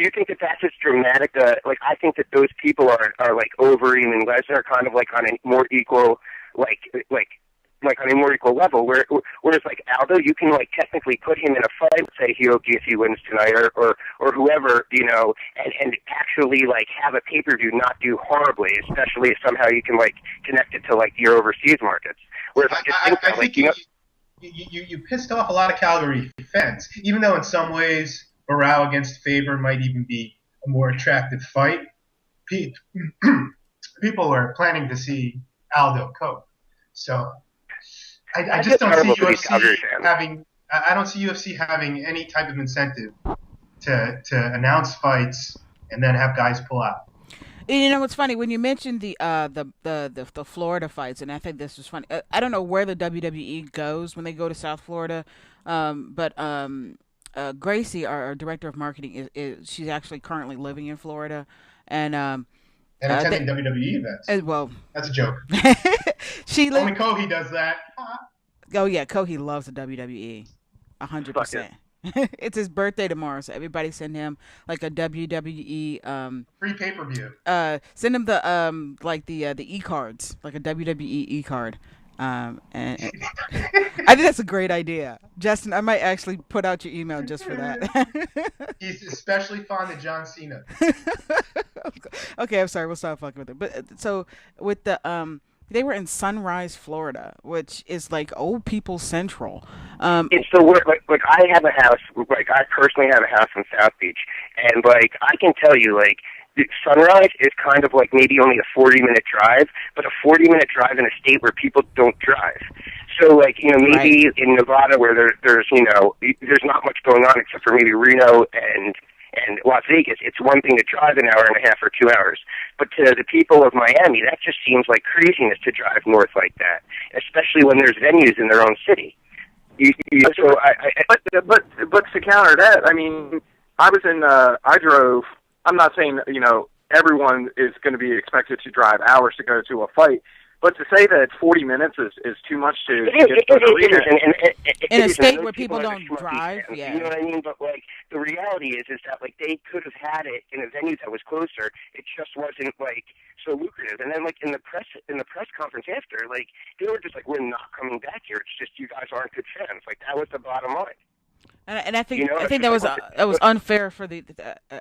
you think that that's as dramatic? Like, I think that those people are like Overeem and Lesnar, kind of like on a more equal, like on a more equal level. Whereas like Aldo, you can like technically put him in a fight, say Hioki if he wins tonight, or whoever, you know, and actually like have a pay-per-view not do horribly, especially if somehow you can like connect it to like your overseas markets. Whereas I think you pissed off a lot of Calgary fans, even though in some ways Morale against Faber might even be a more attractive fight. People are planning to see Aldo Coke. So I just don't see UFC having. I don't see UFC having any type of incentive to announce fights and then have guys pull out. You know what's funny when you mentioned the Florida fights, and I think this was funny. I don't know where the WWE goes when they go to South Florida, but Gracie, our director of marketing, is she's actually currently living in Florida, and attending WWE events. Well, that's a joke. Only Kohi does that. Oh yeah, Kohi loves the WWE, 100%. It's his birthday tomorrow, so everybody send him like a WWE free pay-per-view. Send him the the e-cards, like a WWE e-card. And I think that's a great idea, Justin. I might actually put out your email just for that. He's especially fond of John Cena. Okay, I'm sorry. We'll stop fucking with it. But so with the they were in Sunrise, Florida, which is like old people central. It's the worst. Like I have a house. Like I personally have a house in South Beach, and like I can tell you, like Sunrise is kind of like maybe only a 40-minute drive, but a 40-minute drive in a state where people don't drive. So like, you know, maybe in Nevada where there's you know there's not much going on except for maybe Reno and Las Vegas, it's one thing to drive an hour and a half or 2 hours. But to the people of Miami, that just seems like craziness to drive north like that, especially when there's venues in their own city. But to counter that, I mean, I drove. I'm not saying, you know, everyone is going to be expected to drive hours to go to a fight, but to say that 40 minutes is too much to get to an arena. In a state where people don't drive, yeah. You know what I mean? But, like, the reality is that, like, they could have had it in a venue that was closer. It just wasn't, like, so lucrative. And then, like, in the press conference after, like, they were just like, we're not coming back here. It's just you guys aren't good fans. Like, that was the bottom line. And I think that was unfair for the.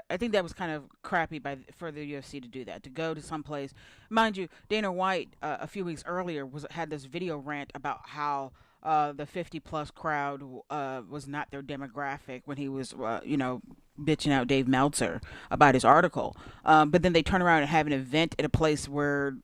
I think that was kind of crappy for the UFC to do that, to go to some place. Mind you, Dana White a few weeks earlier had this video rant about how the 50+ crowd was not their demographic when he was bitching out Dave Meltzer about his article. But then they turn around and have an event at a place where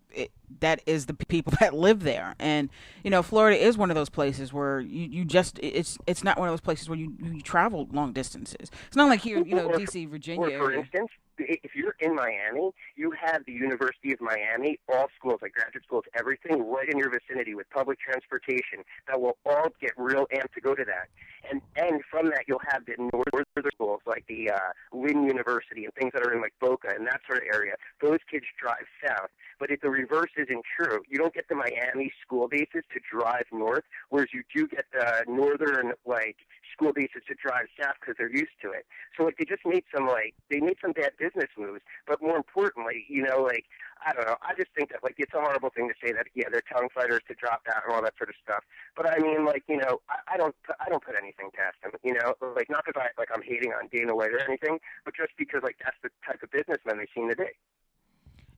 that is the people that live there. And, you know, Florida is one of those places where you just, it's not one of those places where you travel long distances. It's not like here, you know, DC, Virginia. Or for instance, if you're in Miami, you have the University of Miami, all schools, like graduate schools, everything right in your vicinity with public transportation that will all get real amped to go to that. And from that, you'll have the northern schools like the Lynn University and things that are in like Boca and that sort of area. Those kids drive south. But if the reverse isn't true, you don't get the Miami school bases to drive north, whereas you do get the northern like school bases to drive south because they're used to it. So like they made some bad business moves. But more importantly, you know, like I don't know. I just think that like it's a horrible thing to say that they're telling fighters to drop out and all that sort of stuff. But I mean, like, you know, I don't put anything broadcast them. You know, like not because I'm hating on Dana White or anything, but just because like that's the type of businessman they seem to be.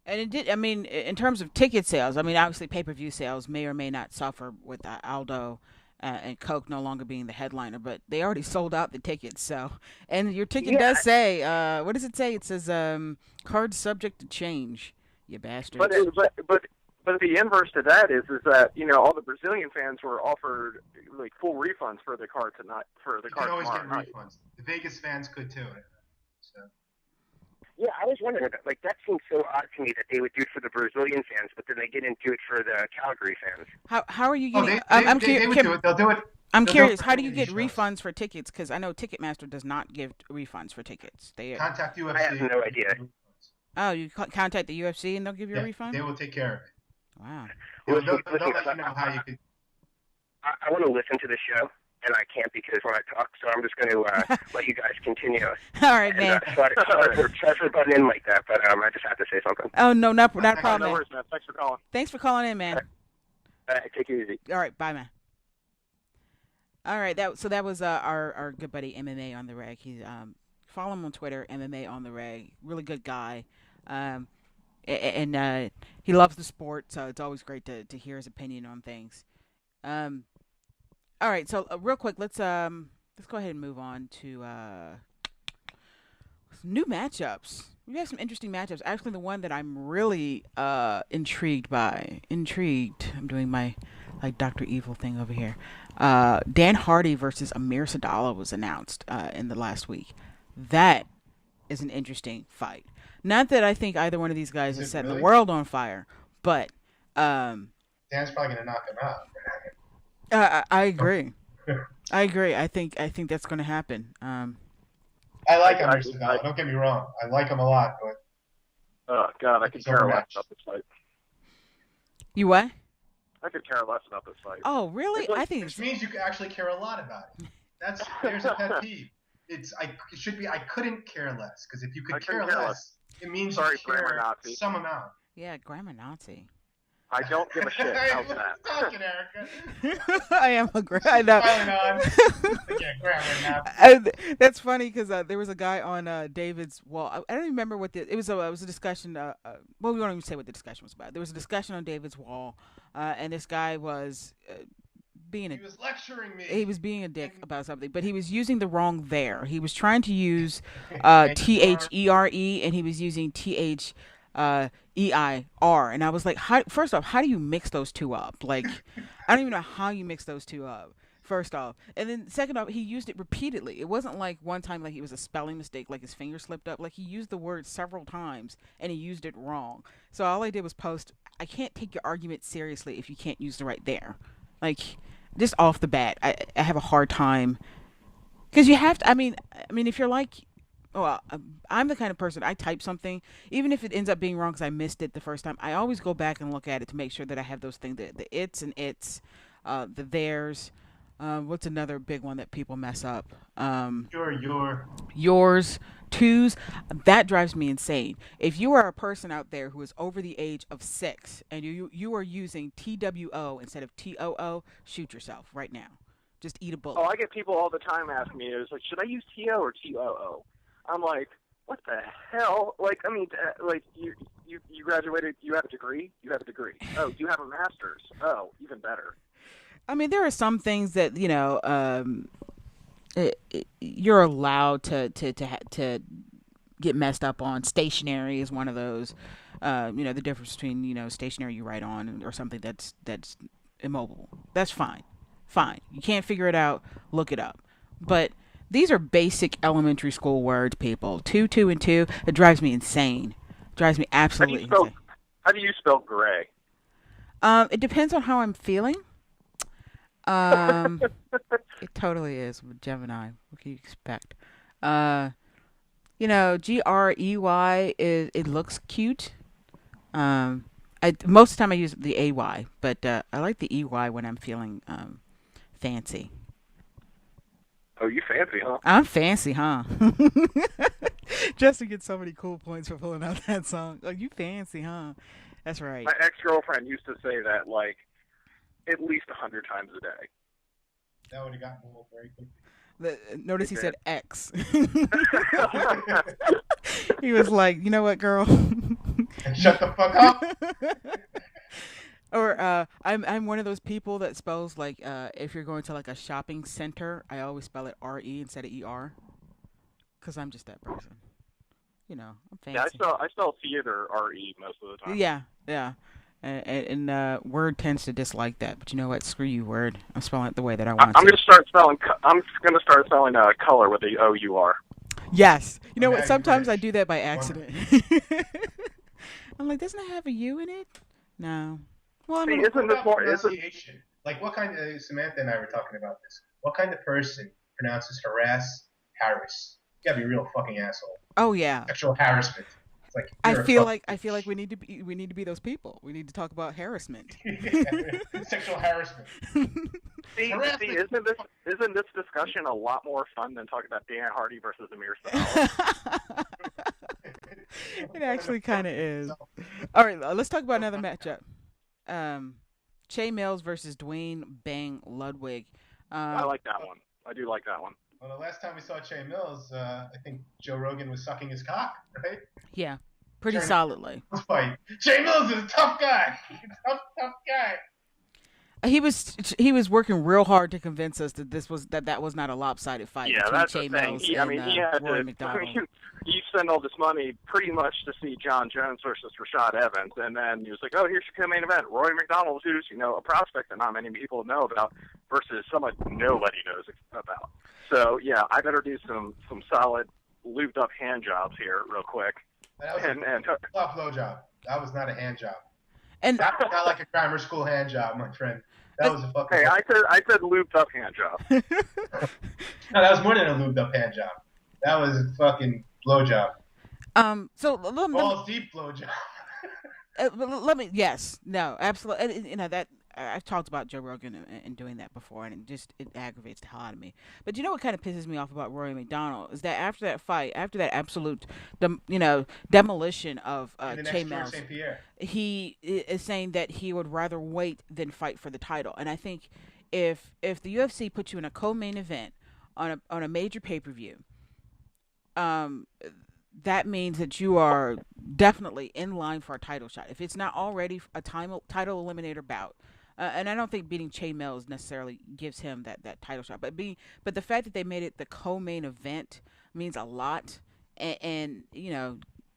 And it did. I mean, in terms of ticket sales, I mean, obviously pay-per-view sales may or may not suffer with Aldo and Coke no longer being the headliner, but they already sold out the tickets. So, and your ticket does say, what does it say? It says card subject to change. You bastard. But the inverse to that is that all the Brazilian fans were offered like full refunds for the card tonight. You can always get refunds. The Vegas fans could too. So. Yeah, I was wondering about, like, that seems so odd to me that they would do it for the Brazilian fans, but then they didn't do it for the Calgary fans. How are you getting? They would do it. They'll do it. I'm curious. How do you get refunds for tickets? Because I know Ticketmaster does not give refunds for tickets. They contact UFC. I have no idea. Oh, you contact the UFC and they'll give you a refund? They will take care of it. Wow. They'll let you know how you could. I want to listen to the show, and I can't because when I talk, so I'm just going to let you guys continue. All right, man. Sorry for butting in like that, but I just have to say something. Oh, no, not a problem. No worries, man. Thanks for calling. Thanks for calling in, man. All right, take it easy. All right, bye, man. All right, that was our good buddy MMA on the Reg. He's follow him on Twitter, MMA on the Reg. Really good guy. And he loves the sport, so it's always great to hear his opinion on things. All right, so real quick, let's go ahead and move on to some new matchups. We have some interesting matchups. Actually, the one that I'm really intrigued by. I'm doing my like Dr. Evil thing over here. Dan Hardy versus Amir Sadallah was announced in the last week. That is an interesting fight. Not that I think either one of these guys is setting the world on fire, but Dan's probably gonna knock him out. I agree. I think that's going to happen. I like Amir Sadallah. Don't get me wrong. I like him a lot, but oh God, I could care less about this fight. You what? I could care less about this fight. Oh, really? Like, I think which means you actually care a lot about it. There's a pet peeve. It should be I couldn't care less, because if you could care less, it means you care some amount. Yeah, grammar Nazi. I don't give a shit. How's that? Talking, Erica. I am a I know. That's funny because there was a guy on David's wall. I don't even remember what it was a discussion. Well, we don't even say what the discussion was about. There was a discussion on David's wall, and this guy was he was lecturing me. He was being a dick about something, but he was using the wrong there. He was trying to use THERE, and he was using THEIR, and I was like, first off, how do you mix those two up? Like, I don't even know how you mix those two up. First off, and then second off, he used it repeatedly. It wasn't like one time like it was a spelling mistake, like his finger slipped up. Like he used the word several times and he used it wrong. So all I did was post, I can't take your argument seriously if you can't use the right there. Like, just off the bat, I have a hard time because you have to. I mean, if you're like, well, I'm the kind of person, I type something, even if it ends up being wrong because I missed it the first time, I always go back and look at it to make sure that I have those things, the its and its, the theirs. What's another big one that people mess up? Yours, twos. That drives me insane. If you are a person out there who is over the age of 6 and you are using TWO instead of TOO, shoot yourself right now. Just eat a bullet. Oh, I get people all the time asking me, "Is like, should I use TO or TOO?" I'm like, what the hell? Like, I mean, like you graduated, you have a degree. You have a degree. Oh, you have a master's. Oh, even better. I mean, there are some things that you're allowed to get messed up on. Stationary is one of those. The difference between stationary you write on or something that's immobile. That's fine. You can't figure it out. Look it up. But these are basic elementary school words, people. 2, 2, and 2. It drives me insane. Drives me absolutely insane. How do you spell gray? It depends on how I'm feeling. It totally is with Gemini. What can you expect? GREY it looks cute. Most of the time I use the AY, but I like the EY when I'm feeling fancy. Oh, you fancy, huh? I'm fancy, huh? Justin gets so many cool points for pulling out that song. Like, you fancy, huh? That's right. My ex-girlfriend used to say that, like, at least 100 times a day. That would have gotten old very quickly. Notice he said X. He was like, you know what, girl? Shut the fuck up. Or I'm one of those people that spells like if you're going to like a shopping center, I always spell it R-E instead of E-R, because I'm just that person. You know, I'm fancy. Yeah, I spell theater R-E most of the time. Yeah. And Word tends to dislike that, but you know what? Screw you, Word. I'm spelling it the way that I want to. I'm going to start spelling color with the O-U-R. Yes. You know what? Imagine Sometimes I British. do that by accident. I'm like, doesn't it have a U in it? No. Well, I'm See, gonna- isn't this more? Pronunciation? Like, what kind of, Samantha and I were talking about this. What kind of person pronounces harass, harass? You gotta be a real fucking asshole. Oh yeah. Sexual harassment. It's like, I you're a feel fucking- like we need to be those people. We need to talk about harassment. Sexual harassment. See, isn't this discussion a lot more fun than talking about Dan Hardy versus Amir Styles? It actually kind of is. All right, let's talk about another matchup. Che Mills versus Dwayne Bang Ludwig. I like that one. I do like that one. Well, the last time we saw Che Mills, I think Joe Rogan was sucking his cock, right? Yeah, pretty Sure. solidly. Fight. Che Mills is a tough guy. Tough guy. He was working real hard to convince us that that was not a lopsided fight Yeah, between that's Che the thing. Mills He and had Rory to. McDonald. You spend all this money pretty much to see John Jones versus Rashad Evans, and then he was like, "Oh, here's your co-main event: Rory McDonald, who's a prospect that not many people know about, versus someone nobody knows about." So yeah, I better do some solid lubed up hand jobs here real quick. That was a tough blow job. That was not a hand job. And That was not like a grammar school hand job, my friend. That was a fucking. Hey, I said lubed up hand job. No, that was more than a lubed up hand job. That was a fucking blow job. so Balls deep blow job. let me yes no absolutely and, that I've talked about Joe Rogan and doing that before, and it aggravates the hell out of me. But you know what kind of pisses me off about Rory McDonald is that after that fight, after that absolute demolition of Che Mills, St. Pierre. he is saying that he would rather wait than fight for the title. And I think if the UFC puts you in a co-main event on a major pay-per-view, that means that you are definitely in line for a title shot. If it's not already a title eliminator bout, and I don't think beating Che Mills necessarily gives him that title shot, but the fact that they made it the co-main event means a lot. And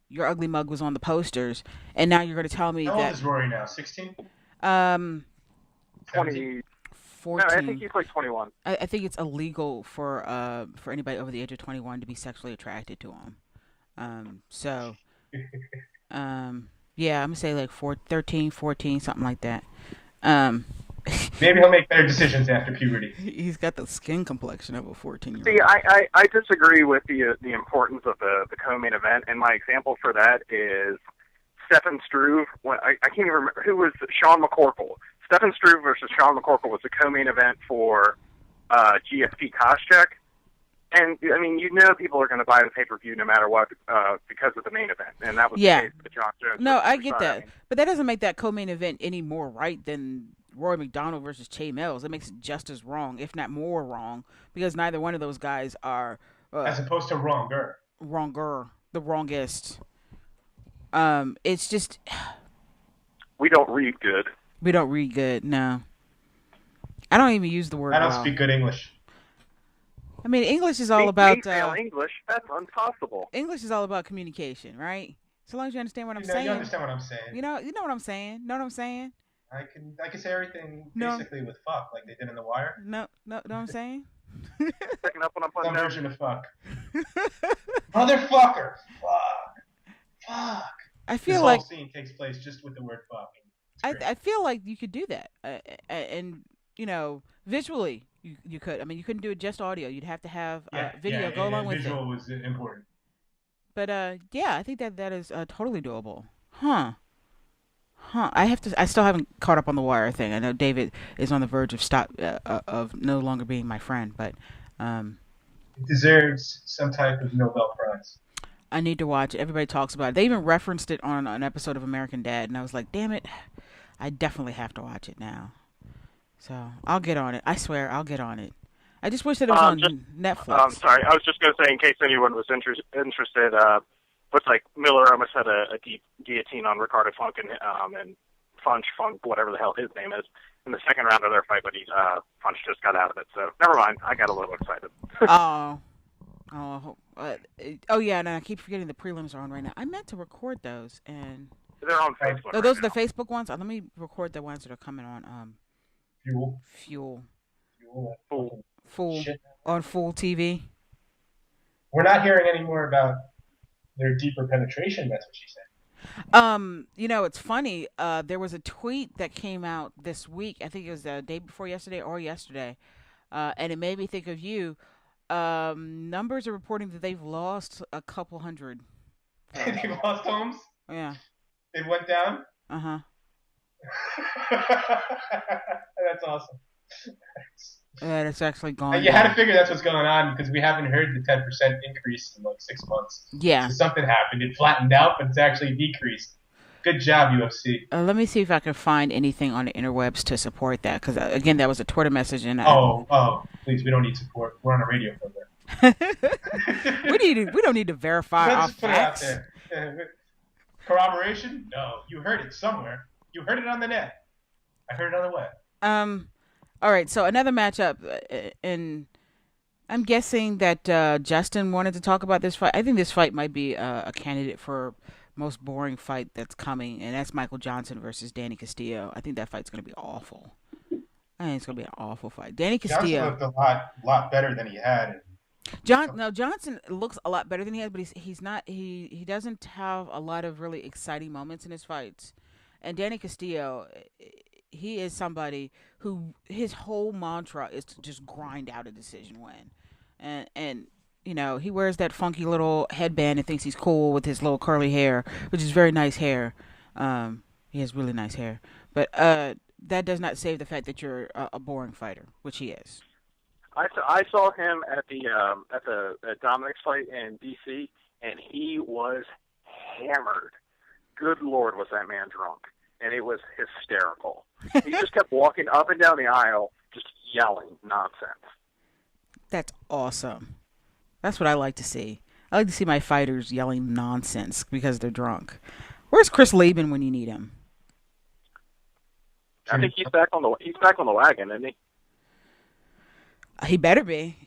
your ugly mug was on the posters, and now you're going to tell me How that old is Rory now? 16? 20. 14. No, I think he's like 21. I think it's illegal for anybody over the age of 21 to be sexually attracted to him. Yeah, I'm gonna say like 13, 14, something like that. Maybe he'll make better decisions after puberty. He's got the skin complexion of a 14-year-old. See, I disagree with the importance of the co-main event, and my example for that is Stefan Struve. I can't even remember who was Sean McCorkle. Stefan Struve versus Sean McCorkle was the co-main event for GSP Koscheck. And, I mean, people are going to buy the pay-per-view no matter what because of the main event. And that was the case with John Jones. No, I get that. But that doesn't make that co-main event any more right than Rory McDonald versus Che Mills. It makes it just as wrong, if not more wrong, because neither one of those guys are... as opposed to wronger. The wrongest. It's just... We don't read good. We don't read good, no. I don't even use the word I don't speak good English. I mean, English is all about... English? That's impossible. English is all about communication, right? So long as you understand what I'm saying. You understand what I'm saying. You know what I'm saying. Know what I'm saying? I can say everything basically with fuck, like they did in The Wire. No, know what I'm saying? Picking up what I'm putting Some down. version of fuck. Motherfucker! Fuck! I feel this like whole scene takes place just with the word fuck. I feel like you could do that, and visually you could. I mean, you couldn't do it just audio. You'd have to have video go along with it. Visual was important. But I think that is totally doable. Huh. I still haven't caught up on the Wire thing. I know David is on the verge of no longer being my friend, but it deserves some type of Nobel Prize. I need to watch it. Everybody talks about it. They even referenced it on an episode of American Dad, and I was like, damn it, I definitely have to watch it now. So I'll get on it. I swear I'll get on it. I just wish that it was on Netflix. Sorry, I was just going to say, in case anyone was interested, looks like Miller almost had a deep guillotine on Ricardo Funk and Funk, whatever the hell his name is, in the second round of their fight, but Funk just got out of it. So never mind, I got a little excited. Oh yeah, and I keep forgetting the prelims are on right now. I meant to record those, and they're on Facebook. Oh, those are the Facebook ones. Let me record the ones that are coming on. Fuel. Shit. On Full TV. We're not hearing any more about their deeper penetration. That's what she said. It's funny. There was a tweet that came out this week. I think it was the day before yesterday or yesterday, and it made me think of you. Numbers are reporting that they've lost a couple hundred. They've lost homes? Yeah. It went down? Uh-huh. That's awesome. It's actually gone. You had to figure that's what's going on because we haven't heard the 10% increase in like 6 months. Yeah. So something happened. It flattened out, but it's actually decreased. Good job, UFC. Let me see if I can find anything on the interwebs to support that, because again, that was a Twitter message. And please, we don't need support. We're on a radio program. we don't need to verify our facts. Put it out there. Corroboration? No, you heard it somewhere. You heard it on the net. I heard it on the web. All right, so another matchup, and I'm guessing that Justin wanted to talk about this fight. I think this fight might be a candidate for most boring fight that's coming, and that's Michael Johnson versus Danny Castillo. I think that fight's going to be awful. I think it's going to be an awful fight. Danny Castillo Johnson looked a lot better than he had. Johnson looks a lot better than he has, but he's not. He doesn't have a lot of really exciting moments in his fights. And Danny Castillo, he is somebody who his whole mantra is to just grind out a decision win, and he wears that funky little headband and thinks he's cool with his little curly hair, which is very nice hair. He has really nice hair, but that does not save the fact that you're a boring fighter, which he is. I saw him at the Dominic's fight in DC, and he was hammered. Good Lord, was that man drunk? And it was hysterical. He just kept walking up and down the aisle, just yelling nonsense. That's awesome. That's what I like to see. I like to see my fighters yelling nonsense because they're drunk. Where's Chris Laban when you need him? I think he's back on the wagon, isn't he? He better be.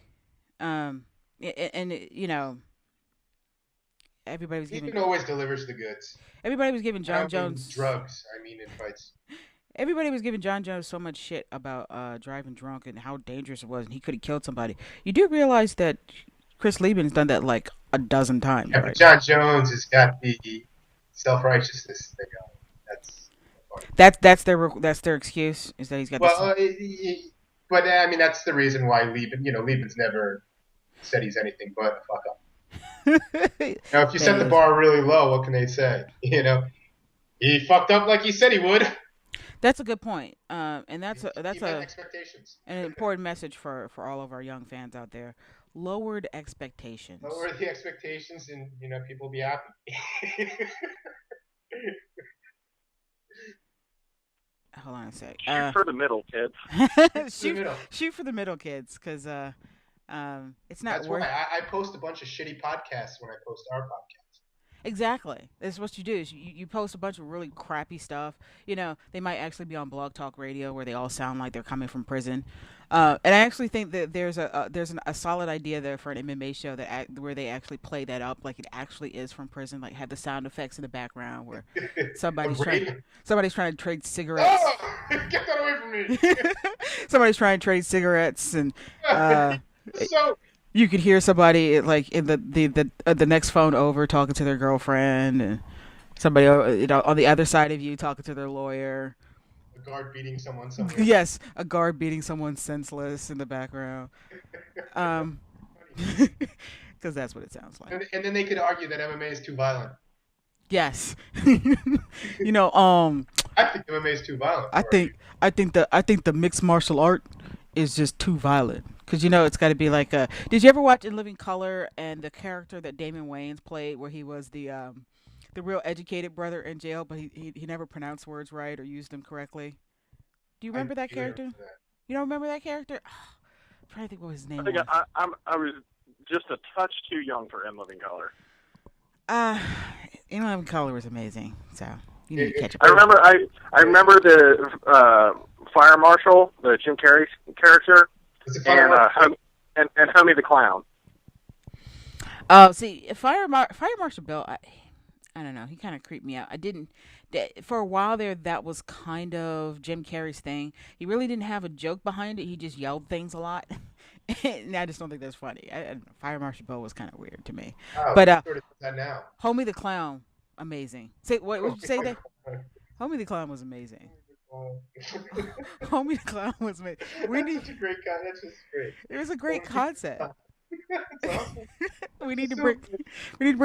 Everybody was giving. Ethan always delivers the goods. Everybody was giving John Jones drugs. In fights. Everybody was giving John Jones so much shit about driving drunk and how dangerous it was, and he could have killed somebody. You do realize that Chris Liebman's done that like a dozen times. Yeah, right? But John Jones has got the self-righteousness thing on. That's their excuse is that he's got. But that's the reason why Liebman's never said he's anything but a fuck up. Now, if you set the bar really low, what can they say? He fucked up like he said he would. That's a good point, and that's expectations. An important message for all of our young fans out there. Lowered expectations. Lower the expectations, and people will be happy. Hold on a sec. Shoot for the middle, kids. Shoot for the middle, kids, because it's not That's worth. why I post a bunch of shitty podcasts when I post our podcast. Exactly. That's what you do. Is you post a bunch of really crappy stuff. They might actually be on Blog Talk Radio where they all sound like they're coming from prison. And I actually think that there's a solid idea there for an MMA show where they actually play that up like it actually is from prison, like have the sound effects in the background where somebody's trying to trade cigarettes. Oh, get that away from me! Somebody's trying to trade cigarettes and. So. You could hear somebody like in the next phone over talking to their girlfriend, and somebody on the other side of you talking to their lawyer. A guard beating someone somewhere. Yes, a guard beating someone senseless in the background. Because that's what it sounds like. And then they could argue that MMA is too violent. Yes. I think MMA is too violent. I think the mixed martial art is just too violent. Because it's got to be like a. Did you ever watch In Living Color and the character that Damon Wayans played, where he was the real educated brother in jail, but he never pronounced words right or used them correctly? Do you remember that character? You don't remember that character? Oh, trying to think what his name I think was. I was just a touch too young for In Living Color. In Living Color was amazing. So you need to catch up. I remember the Fire Marshal, the Jim Carrey character, and Homie the Clown. Oh, see, Fire Marshal Bill, I don't know. He kind of creeped me out. For a while there, that was kind of Jim Carrey's thing. He really didn't have a joke behind it. He just yelled things a lot. And I just don't think that's funny. I don't know. Fire Marshal Bill was kind of weird to me. Oh, But sort of that now. Homie the Clown, amazing. What did you say that? Homie the Clown was amazing. Homie the Clown was amazing. That's such a great guy. That's just great. It was a great concept. That's awesome. we need to bring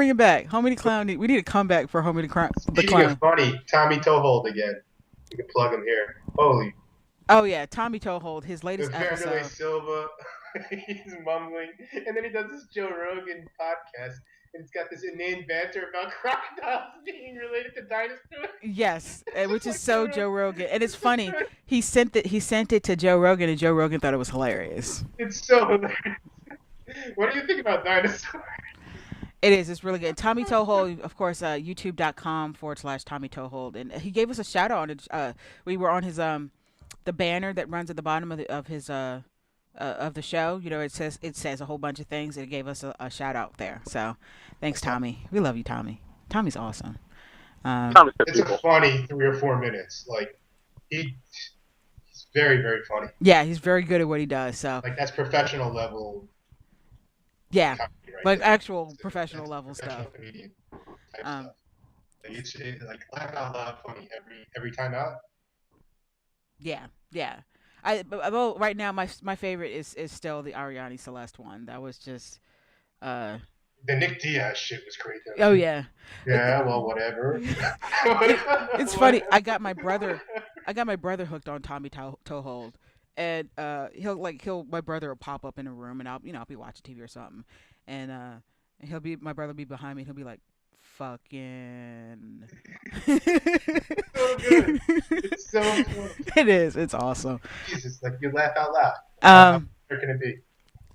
it back. Homie the Clown. We need a comeback for Homie the Clown. Speaking of funny, Tommy Toehold again. You can plug him here. Holy. Oh yeah, Tommy Toehold. His latest episode. Silva. He's mumbling, and then he does this Joe Rogan podcast, and it's got this inane banter about crocodiles being related to dinosaurs. Yes, which is so Joe Rogan, and it's funny. He sent it to Joe Rogan, and Joe Rogan thought it was hilarious. It's so hilarious. What do you think about dinosaurs? It is. It's really good. Tommy Toehold, of course, youtube.com/Tommy Toehold, and he gave us a shout out on it. We were on his the banner that runs at the bottom of his of the show. You know, it says a whole bunch of things, and it gave us a shout out there. So, thanks, Tommy. We love you, Tommy. Tommy's awesome. It's a funny 3 or 4 minutes. Like he's very, very funny. Yeah, he's very good at what he does. So like that's professional level. Yeah, right like there. professional level professional stuff. Comedian type stuff. Like, it's like laugh out loud funny every time out. Yeah. Although right now my favorite is still the Ariane Celeste one. That was just. The Nick Diaz shit was great. Oh yeah. Yeah, well, whatever. It's funny. I got my brother hooked on Tommy Toehold, and my brother will pop up in a room, and I'll be watching TV or something, and my brother will be behind me, and he'll be like, fucking. So good. It's so good. It is. It's awesome. Jesus, like you laugh out loud. Where can it be?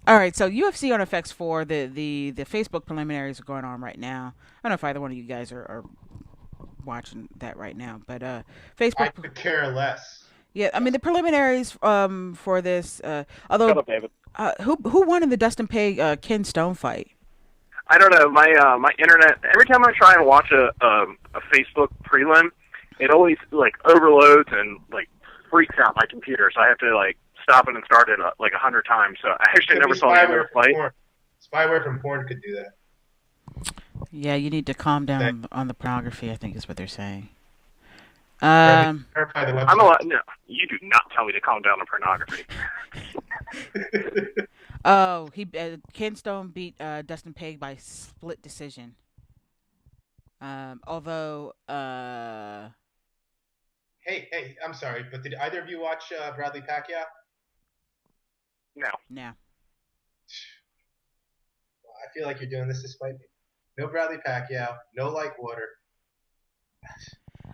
All right, so UFC on FX4, the Facebook preliminaries are going on right now. I don't know if either one of you guys are watching that right now, but Facebook. I could care less. Yeah, I mean the preliminaries for this. Although, Shut up, David. Who won in the Dustin Page Ken Stone fight? I don't know. My internet. Every time I try and watch a Facebook prelim, it always like overloads and like freaks out my computer. So I have to like stop it and start it like 100 times. So I actually never saw the end of the fight. Spyware from porn could do that. Yeah, you need to calm down on the pornography, I think is what they're saying. Verify the website. No, you do not tell me to calm down on pornography. Oh, Ken Stone beat Dustin Page by split decision. Although. Hey, I'm sorry, but did either of you watch Bradley Pacquiao? No. No. I feel like you're doing this to spite me. No Bradley Pacquiao, no Like Water.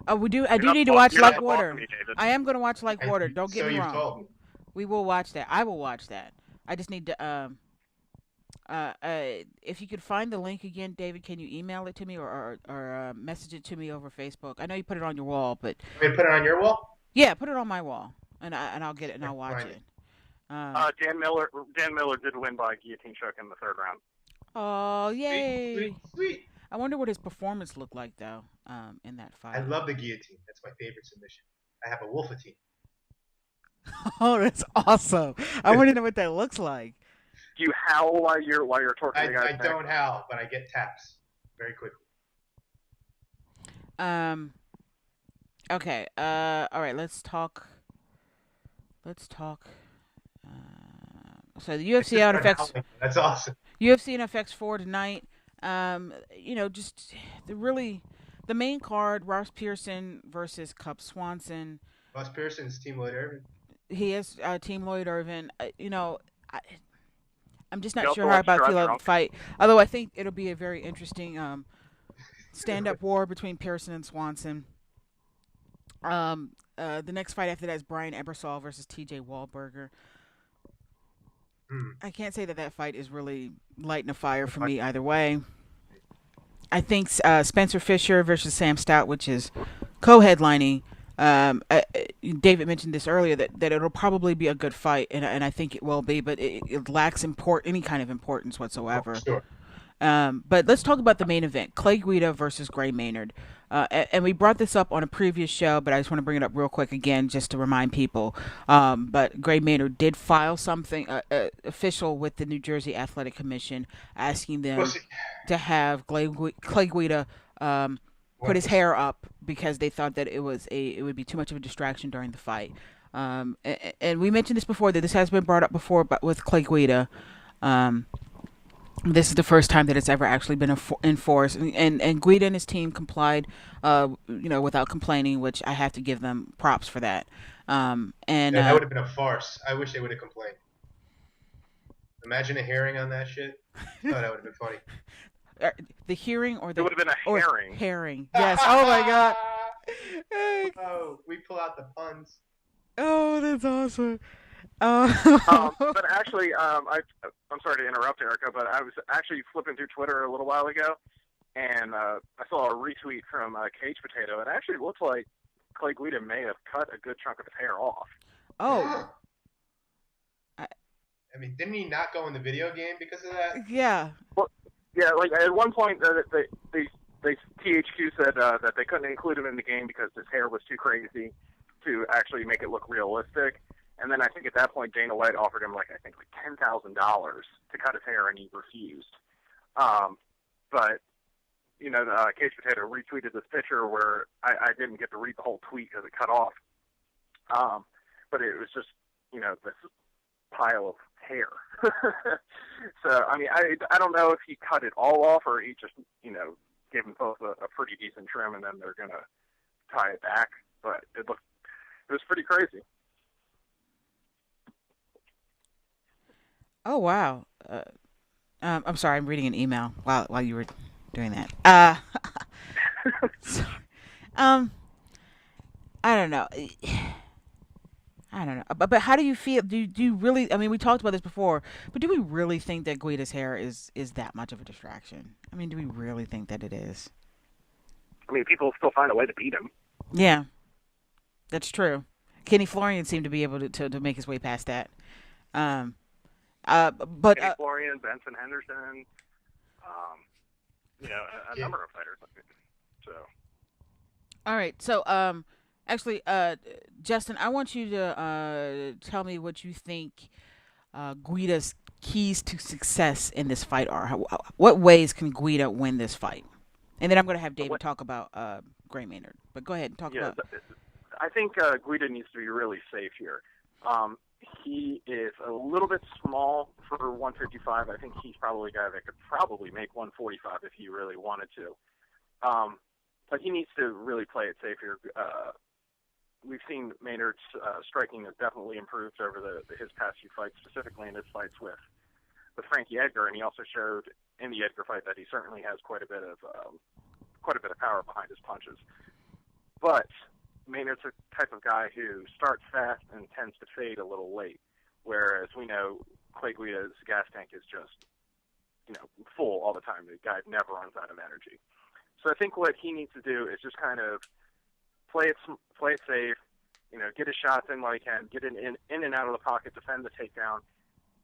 Oh, I do need to watch Like Water. I am going to watch Like Water. Don't get me wrong. Told me. We will watch that. I will watch that. I just need to. If you could find the link again, David, can you email it to me or message it to me over Facebook? I know you put it on your wall, but. Wait, put it on your wall? Yeah, put it on my wall, and I'll get it and I'll watch it. Dan Miller did win by guillotine choke in the third round. Oh, yay! Sweet. I wonder what his performance looked like though, in that fight. I love the guillotine. That's my favorite submission. I have a wolfotine. Oh, that's awesome! I want to know what that looks like. Do you howl while you're torturing the guy's I don't howl, but I get taps very quickly. Okay. All right. Let's talk. So the UFC on FX. That's awesome. UFC and FX4 tonight. Just the main card: Ross Pearson versus Cub Swanson. Ross Pearson's Team Lloyd Irvin. He is Team Lloyd Irvin. I'm just not sure how I feel about the fight. Although I think it'll be a very interesting stand-up war between Pearson and Swanson. The next fight after that is Brian Ebersol versus T.J. Wahlberger. I can't say that fight is really lighting a fire for me either way. I think Spencer Fisher versus Sam Stout, which is co-headlining. David mentioned this earlier that it'll probably be a good fight, and I think it will be, but it lacks any kind of importance whatsoever. Oh, sure. But let's talk about the main event: Clay Guida versus Gray Maynard. And we brought this up on a previous show, but I just want to bring it up real quick again just to remind people. But Gray Maynard did file something official with the New Jersey Athletic Commission asking them to have Clay Guida put his hair up because they thought that it would be too much of a distraction during the fight. And we mentioned this before, that this has been brought up before, but with Clay Guida. This is the first time that it's ever actually been enforced, and Guida and his team complied, without complaining, which I have to give them props for that. That would have been a farce. I wish they would have complained. Imagine a hearing on that shit. Oh, that would have been funny. The hearing or the... It would have been a herring. Herring, yes. Oh, my God. Oh, we pull out the puns. Oh, that's awesome. But actually, I'm sorry to interrupt, Erica, but I was actually flipping through Twitter a little while ago, and I saw a retweet from Cage Potato. It actually looks like Clay Guida may have cut a good chunk of his hair off. Oh. I mean, didn't he not go in the video game because of that? Yeah. Well, yeah, like at one point, THQ said that they couldn't include him in the game because his hair was too crazy to actually make it look realistic. And then I think at that point, Dana White offered him like $10,000 to cut his hair, and he refused. But Cage Potato retweeted this picture where I didn't get to read the whole tweet because it cut off. But it was just this pile of hair. So I mean, I don't know if he cut it all off or he just gave them both a pretty decent trim, and then they're gonna tie it back. But it was pretty crazy. Oh, wow. I'm sorry. I'm reading an email while you were doing that. Sorry. I don't know. But how do you feel? Do you really? I mean, we talked about this before, but do we really think that Guida's hair is that much of a distraction? I mean, do we really think that it is? I mean, people still find a way to beat him. Yeah, that's true. Kenny Florian seemed to be able to make his way past that. But Kenny Florian, Benson Henderson, a number of fighters. So. All right. So, actually, Justin, I want you to tell me what you think Guida's keys to success in this fight are. What ways can Guida win this fight? And then I'm going to have David talk about Gray Maynard. But go ahead and talk about. I think Guida needs to be really safe here. He is a little bit small for 155. I think he's probably a guy that could probably make 145 if he really wanted to. But he needs to really play it safe here. We've seen Maynard's striking has definitely improved over his past few fights, specifically in his fights with Frankie Edgar, and he also showed in the Edgar fight that he certainly has quite a bit of power behind his punches. But Maynard's the type of guy who starts fast and tends to fade a little late, whereas we know Clay Guida's gas tank is just full all the time. The guy never runs out of energy. So I think what he needs to do is just kind of play it safe, get his shots in while he can, get in and out of the pocket, defend the takedown,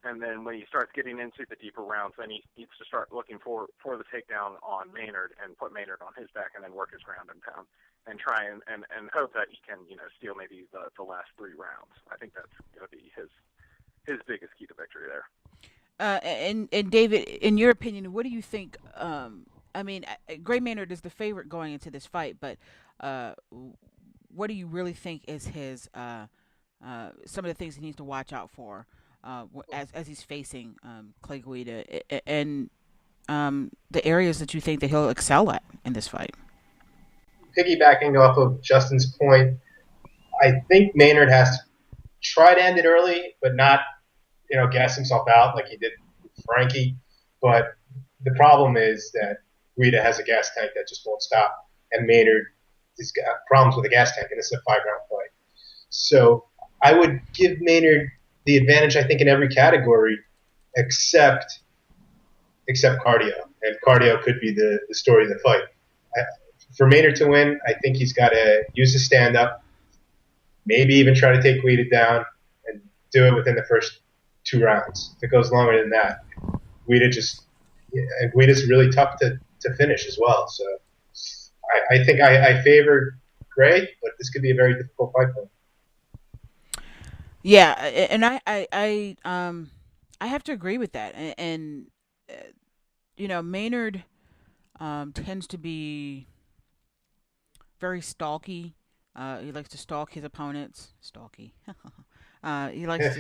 and then when he starts getting into the deeper rounds, then he needs to start looking for the takedown on Maynard and put Maynard on his back and then work his ground and pound and try and hope that he can steal maybe the last 3 rounds. I think that's going to be his biggest key to victory there. And David, in your opinion, what do you think? I mean, Gray Maynard is the favorite going into this fight, but what do you really think is his some of the things he needs to watch out for as he's facing Clay Guida, and the areas that you think that he'll excel at in this fight? Piggybacking off of Justin's point, I think Maynard has to try to end it early, but not gas himself out like he did with Frankie. But the problem is that Guida has a gas tank that just won't stop, and Maynard has got problems with a gas tank, and it's a 5-round fight. So I would give Maynard the advantage, I think, in every category, except cardio, and cardio could be the story of the fight. For Maynard to win, I think he's got to use his stand-up, maybe even try to take Guida down and do it within the first 2 rounds. If it goes longer than that, Guida's really tough to finish as well. So I think I favor Gray, but this could be a very difficult fight for him. Yeah, and I have to agree with that. And Maynard tends to be very stalky. He likes to stalk his opponents. Stalky. He likes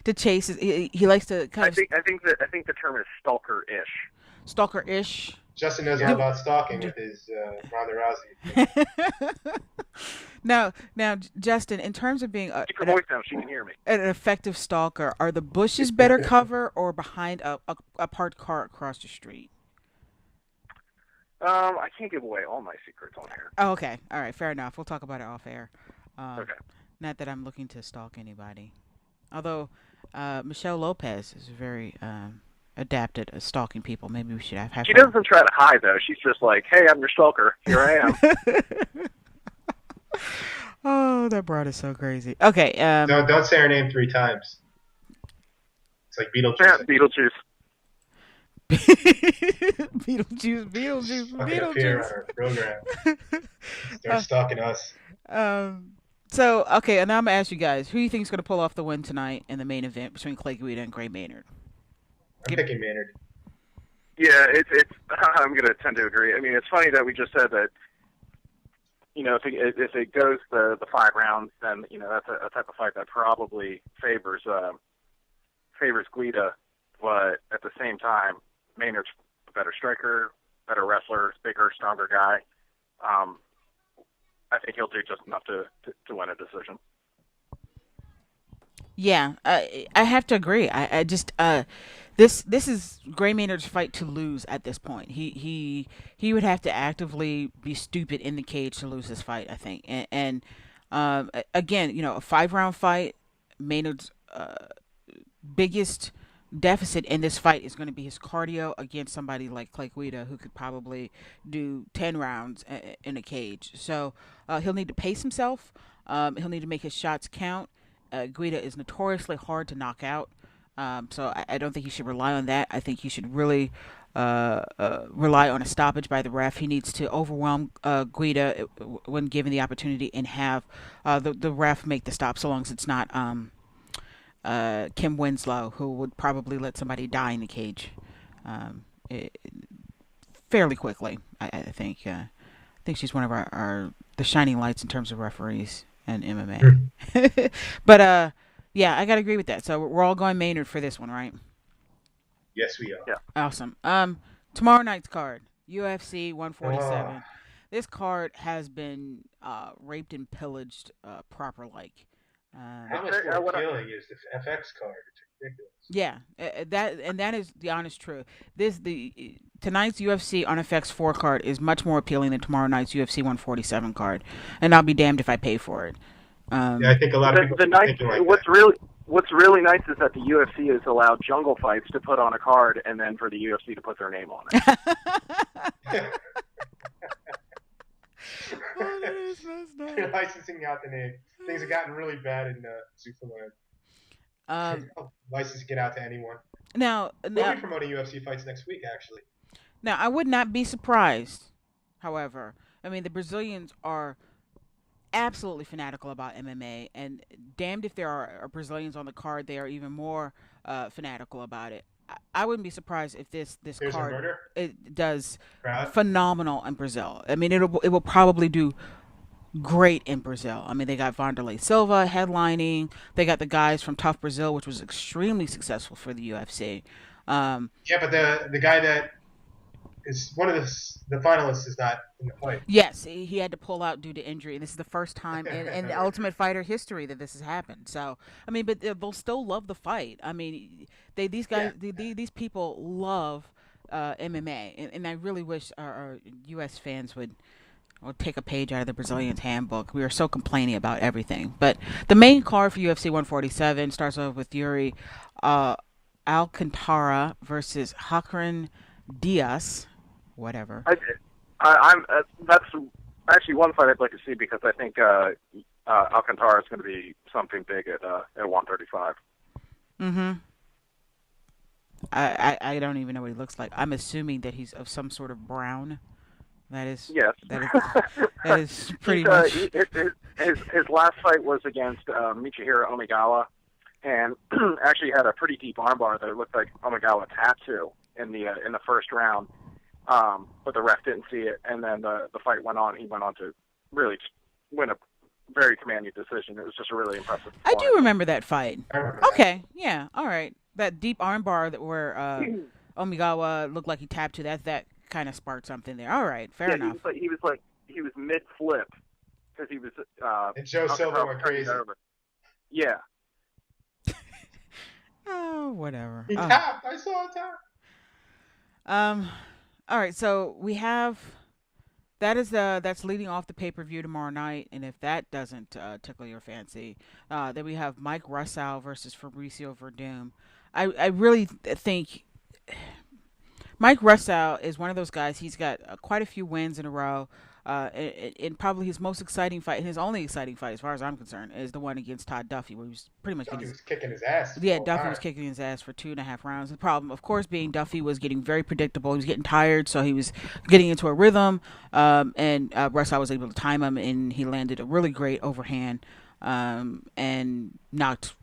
to chase. He likes to kind of. I think the term is stalker-ish. Stalker-ish. Justin knows all about stalking with his Ronda Rousey. Now, Justin, in terms of being keep her voice down, she can hear me. An effective stalker, are the bushes better cover or behind a parked car across the street? I can't give away all my secrets on here. Oh, okay. All right. Fair enough. We'll talk about it off air. Okay. Not that I'm looking to stalk anybody. Although Michelle Lopez is very adapted at stalking people. Maybe we should have She doesn't try to hide, though. She's just like, hey, I'm your stalker. Here I am. Oh, that broad is so crazy. Okay. Don't say her name 3 times. It's like Beetlejuice. Yeah, Beetlejuice. Beetlejuice. Up here on our program. Start stalking us. So, okay, and now I'm going to ask you guys, who do you think is going to pull off the win tonight in the main event between Clay Guida and Gray Maynard? I'm picking Maynard. Yeah, it's. I'm going to tend to agree. I mean, it's funny that we just said that, if it goes the 5 rounds, then, that's a type of fight that probably favors Guida, but at the same time, Maynard's a better striker, better wrestler, bigger, stronger guy. I think he'll do just enough to win a decision. Yeah, I have to agree. I just this is Gray Maynard's fight to lose at this point. He would have to actively be stupid in the cage to lose this fight, I think. And again, a 5-round fight, Maynard's biggest deficit in this fight is going to be his cardio against somebody like Clay Guida, who could probably do 10 rounds in a cage. So he'll need to pace himself. He'll need to make his shots count. Guida is notoriously hard to knock out. So I don't think he should rely on that. I think he should really rely on a stoppage by the ref. He needs to overwhelm Guida when given the opportunity and have the ref make the stop, so long as it's not Kim Winslow, who would probably let somebody die in the cage fairly quickly. I think she's one of the shining lights in terms of referees and MMA. But yeah, I gotta agree with that. So we're all going Maynard for this one, right? Yes, we are. Yeah. Awesome. Tomorrow night's card, UFC 147. Oh. This card has been raped and pillaged proper like. How much more appealing is the FX card? It's ridiculous. Yeah, that is the honest truth. Tonight's UFC on FX 4 card is much more appealing than tomorrow night's UFC 147 card, and I'll be damned if I pay for it. Yeah, I think a lot of people are thinking like What's really nice is that the UFC has allowed jungle fights to put on a card, and then for the UFC to put their name on it. Oh, that is messed up. They're licensing out the name. Things have gotten really bad in Zoofaland. Licensing it out to anyone. Now we'll be promoting UFC fights next week, actually. Now, I would not be surprised, however. I mean, the Brazilians are absolutely fanatical about MMA, and damned if there are Brazilians on the card, they are even more fanatical about it. I wouldn't be surprised if this card it does phenomenal in Brazil. I mean, it will probably do great in Brazil. I mean, they got Vanderlei Silva headlining. They got the guys from Tough Brazil, which was extremely successful for the UFC. Yeah, but the guy that is one of the finalists is not in the fight. Yes, he had to pull out due to injury. This is the first time in the Ultimate Fighter history that this has happened. So, I mean, but they'll still love the fight. I mean, these guys, these people love MMA, and I really wish our U.S. fans would take a page out of the Brazilians' handbook. We are so complaining about everything. But the main card for UFC 147 starts off with Yuri Alcantara versus Hakran Diaz, whatever. I'm that's actually one fight I'd like to see because I think Alcantara is going to be something big at 135. Mm-hmm. I don't even know what he looks like. I'm assuming that he's of some sort of brown. That is Yes. that is pretty much. His last fight was against Michihiro Omigawa, and actually had a pretty deep armbar that looked like Omigawa tattoo in the first round. But the ref didn't see it, and then the fight went on. He went on to really win a very commanding decision. It was just a really impressive I performance. do remember that fight. I remember that. Okay, yeah, all right. That deep armbar that where Omigawa looked like he tapped to that kind of sparked something there. All right, fair enough. He was mid flip because he was. And Joe Silva went crazy. Yeah. Oh, whatever. He tapped. I saw a tap. All right, so we have that's leading off the pay-per-view tomorrow night, and if that doesn't tickle your fancy, then we have Mike Russell versus Fabricio Verdum. I really think Mike Russell is one of those guys. He's got quite a few wins in a row. And probably his most exciting fight, his only exciting fight, as far as I'm concerned, is the one against Todd Duffy, where he was pretty much Duffy was kicking his ass. Yeah, Duffy was kicking his ass for 2.5 rounds. The problem, of course, being Duffy was getting very predictable. He was getting tired, so he was getting into a rhythm. And Russell was able to time him, and he landed a really great overhand and knocked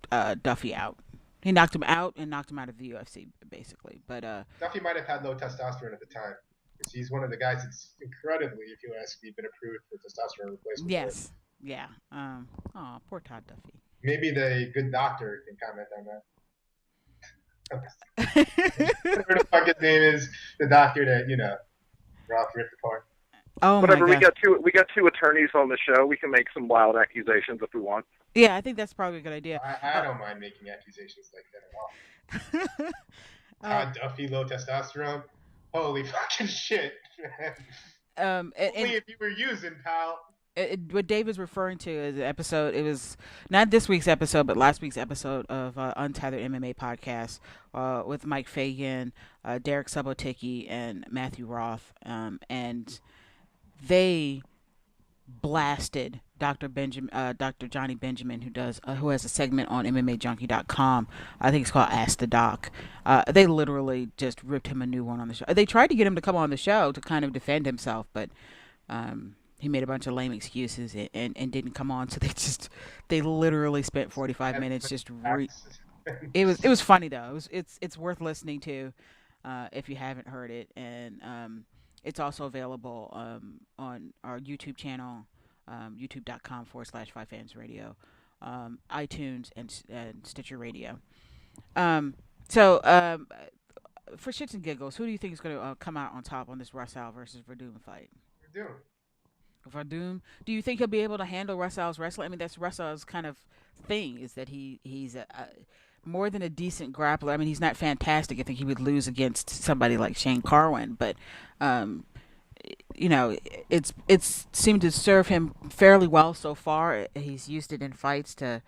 Duffy out. He knocked him out and knocked him out of the UFC, basically. But Duffy might have had low testosterone at the time. Because he's one of the guys that's incredibly, if you ask me, been approved for testosterone replacement. Yes. Yeah. Poor Todd Duffy. Maybe the good doctor can comment on that. Whatever the fuck his name is, the doctor that, Roth ripped apart. Oh, whatever. My God. We got two attorneys on the show. We can make some wild accusations if we want. Yeah, I think that's probably a good idea. I don't mind making accusations like that at all. Todd Duffy, low testosterone. Holy fucking shit, man. Only if you were using, pal. What Dave is referring to is an episode. It was not this week's episode, but last week's episode of Untethered MMA podcast with Mike Fagan, Derek Suboticki, and Matthew Roth, and they blasted Dr. Johnny Benjamin, who has a segment on MMAJunkie.com. I think it's called Ask the Doc. They literally just ripped him a new one on the show. They tried to get him to come on the show to kind of defend himself, but he made a bunch of lame excuses and didn't come on. So they literally spent 45 minutes just. It was funny though. It's worth listening to if you haven't heard it, and it's also available on our YouTube channel. YouTube.com/FightFans Radio, iTunes, and Stitcher Radio. So for shits and giggles, who do you think is going to come out on top on this Russell versus Verdum fight? Verdum. Do you think he'll be able to handle Russell's wrestling? I mean, that's Russell's kind of thing, is that he's more than a decent grappler. I mean, he's not fantastic. I think he would lose against somebody like Shane Carwin, but it's seemed to serve him fairly well so far. He's used it in fights to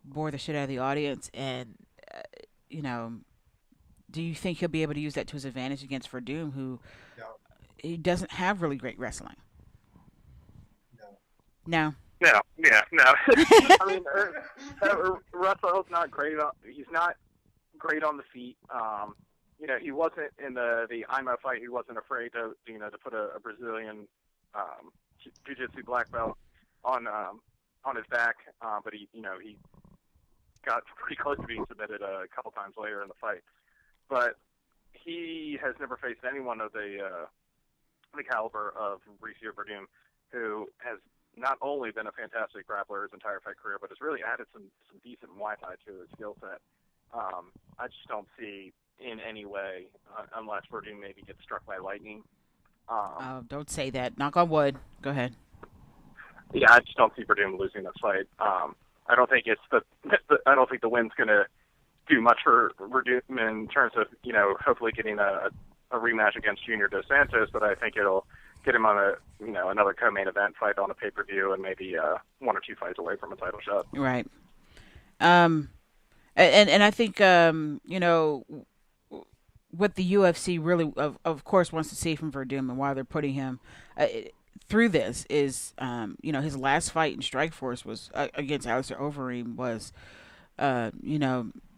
bore the shit out of the audience, and do you think he'll be able to use that to his advantage against Verdum, who he doesn't have really great wrestling? No. No. I mean, Russell's not great. He's not great on the feet. He wasn't in the IMO fight. He wasn't afraid to put a Brazilian jiu-jitsu black belt on his back. But he got pretty close to being submitted a couple times later in the fight. But he has never faced anyone of the caliber of Fabricio Verdum, who has not only been a fantastic grappler his entire fight career, but has really added some decent Muay Thai to his skill set. I just don't see in any way, unless Verdum maybe gets struck by lightning. Don't say that. Knock on wood. Go ahead. Yeah, I just don't see Verdum losing this fight. I don't think I don't think the win's going to do much for Verdum in terms of hopefully getting a rematch against Junior Dos Santos, but I think it'll get him on another co-main event fight on a pay-per-view and maybe one or two fights away from a title shot. Right. And I think what the UFC really of course wants to see from Verdum and why they're putting him through this is his last fight in Strikeforce was against Alistair Overeem was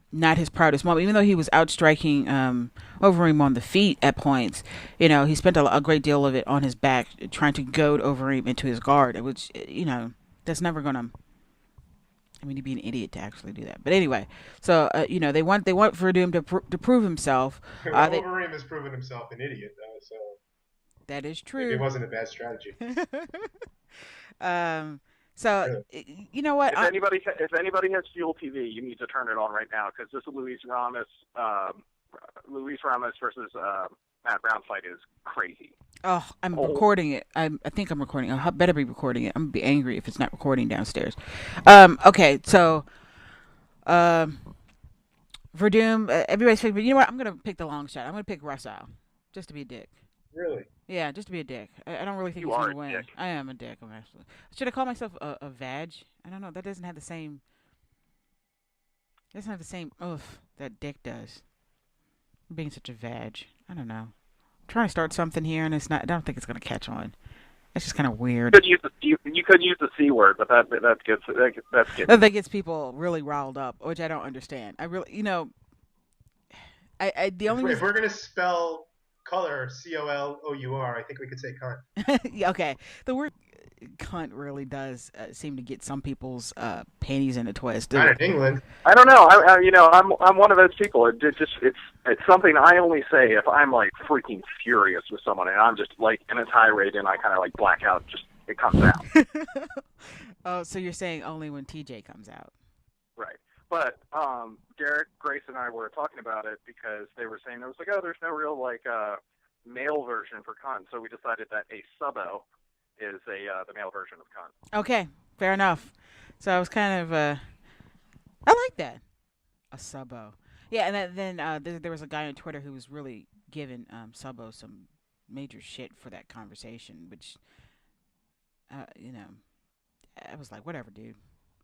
not his proudest moment, even though he was outstriking Overeem on the feet at points. He spent a great deal of it on his back trying to goad Overeem into his guard, which that's never gonna. I mean, he'd be an idiot to actually do that. But anyway, so they want Verdum to prove himself. Overeem has proven himself an idiot, though, so that is true. It wasn't a bad strategy. So Really? you know what? If anybody has Fuel TV, you need to turn it on right now because this Luis Ramos versus Matt Brown fight is crazy. Oh, I'm recording it. I think I'm recording. I better be recording it. I'm gonna be angry if it's not recording downstairs. Okay, so Verdum. Everybody's favorite. You know what? I'm gonna pick the long shot. I'm gonna pick Russell, just to be a dick. Really? Yeah, just to be a dick. I don't really think he's gonna win. Dick. I am a dick. I'm actually. Should I call myself a vag? I don't know. That doesn't have the same. Doesn't have the same oof that dick does. Being such a vag. I don't know. I'm trying to start something here, and it's not. I don't think it's gonna catch on. It's just kind of weird. You could use the C word, but that gets people really riled up, which I don't understand. I really, the only if we're gonna spell color COLOUR, I think we could say cunt. Yeah, okay. The word cunt really does seem to get some people's panties in a twist. Not in England. I don't know. I'm one of those people. It's something I only say if I'm like freaking furious with someone and I'm just like in a tirade and I kind of like black out. Just it comes out. Oh, so you're saying only when TJ comes out? Right. But Derek, Grace, and I were talking about it because they were saying there was like, oh, there's no real like male version for cunt, so we decided that a subbo is the male version of cunt. Okay, fair enough. So I was kind of I like that, a subbo. Yeah, and then there was a guy on Twitter who was really giving subbo some major shit for that conversation, which I was like, whatever, dude.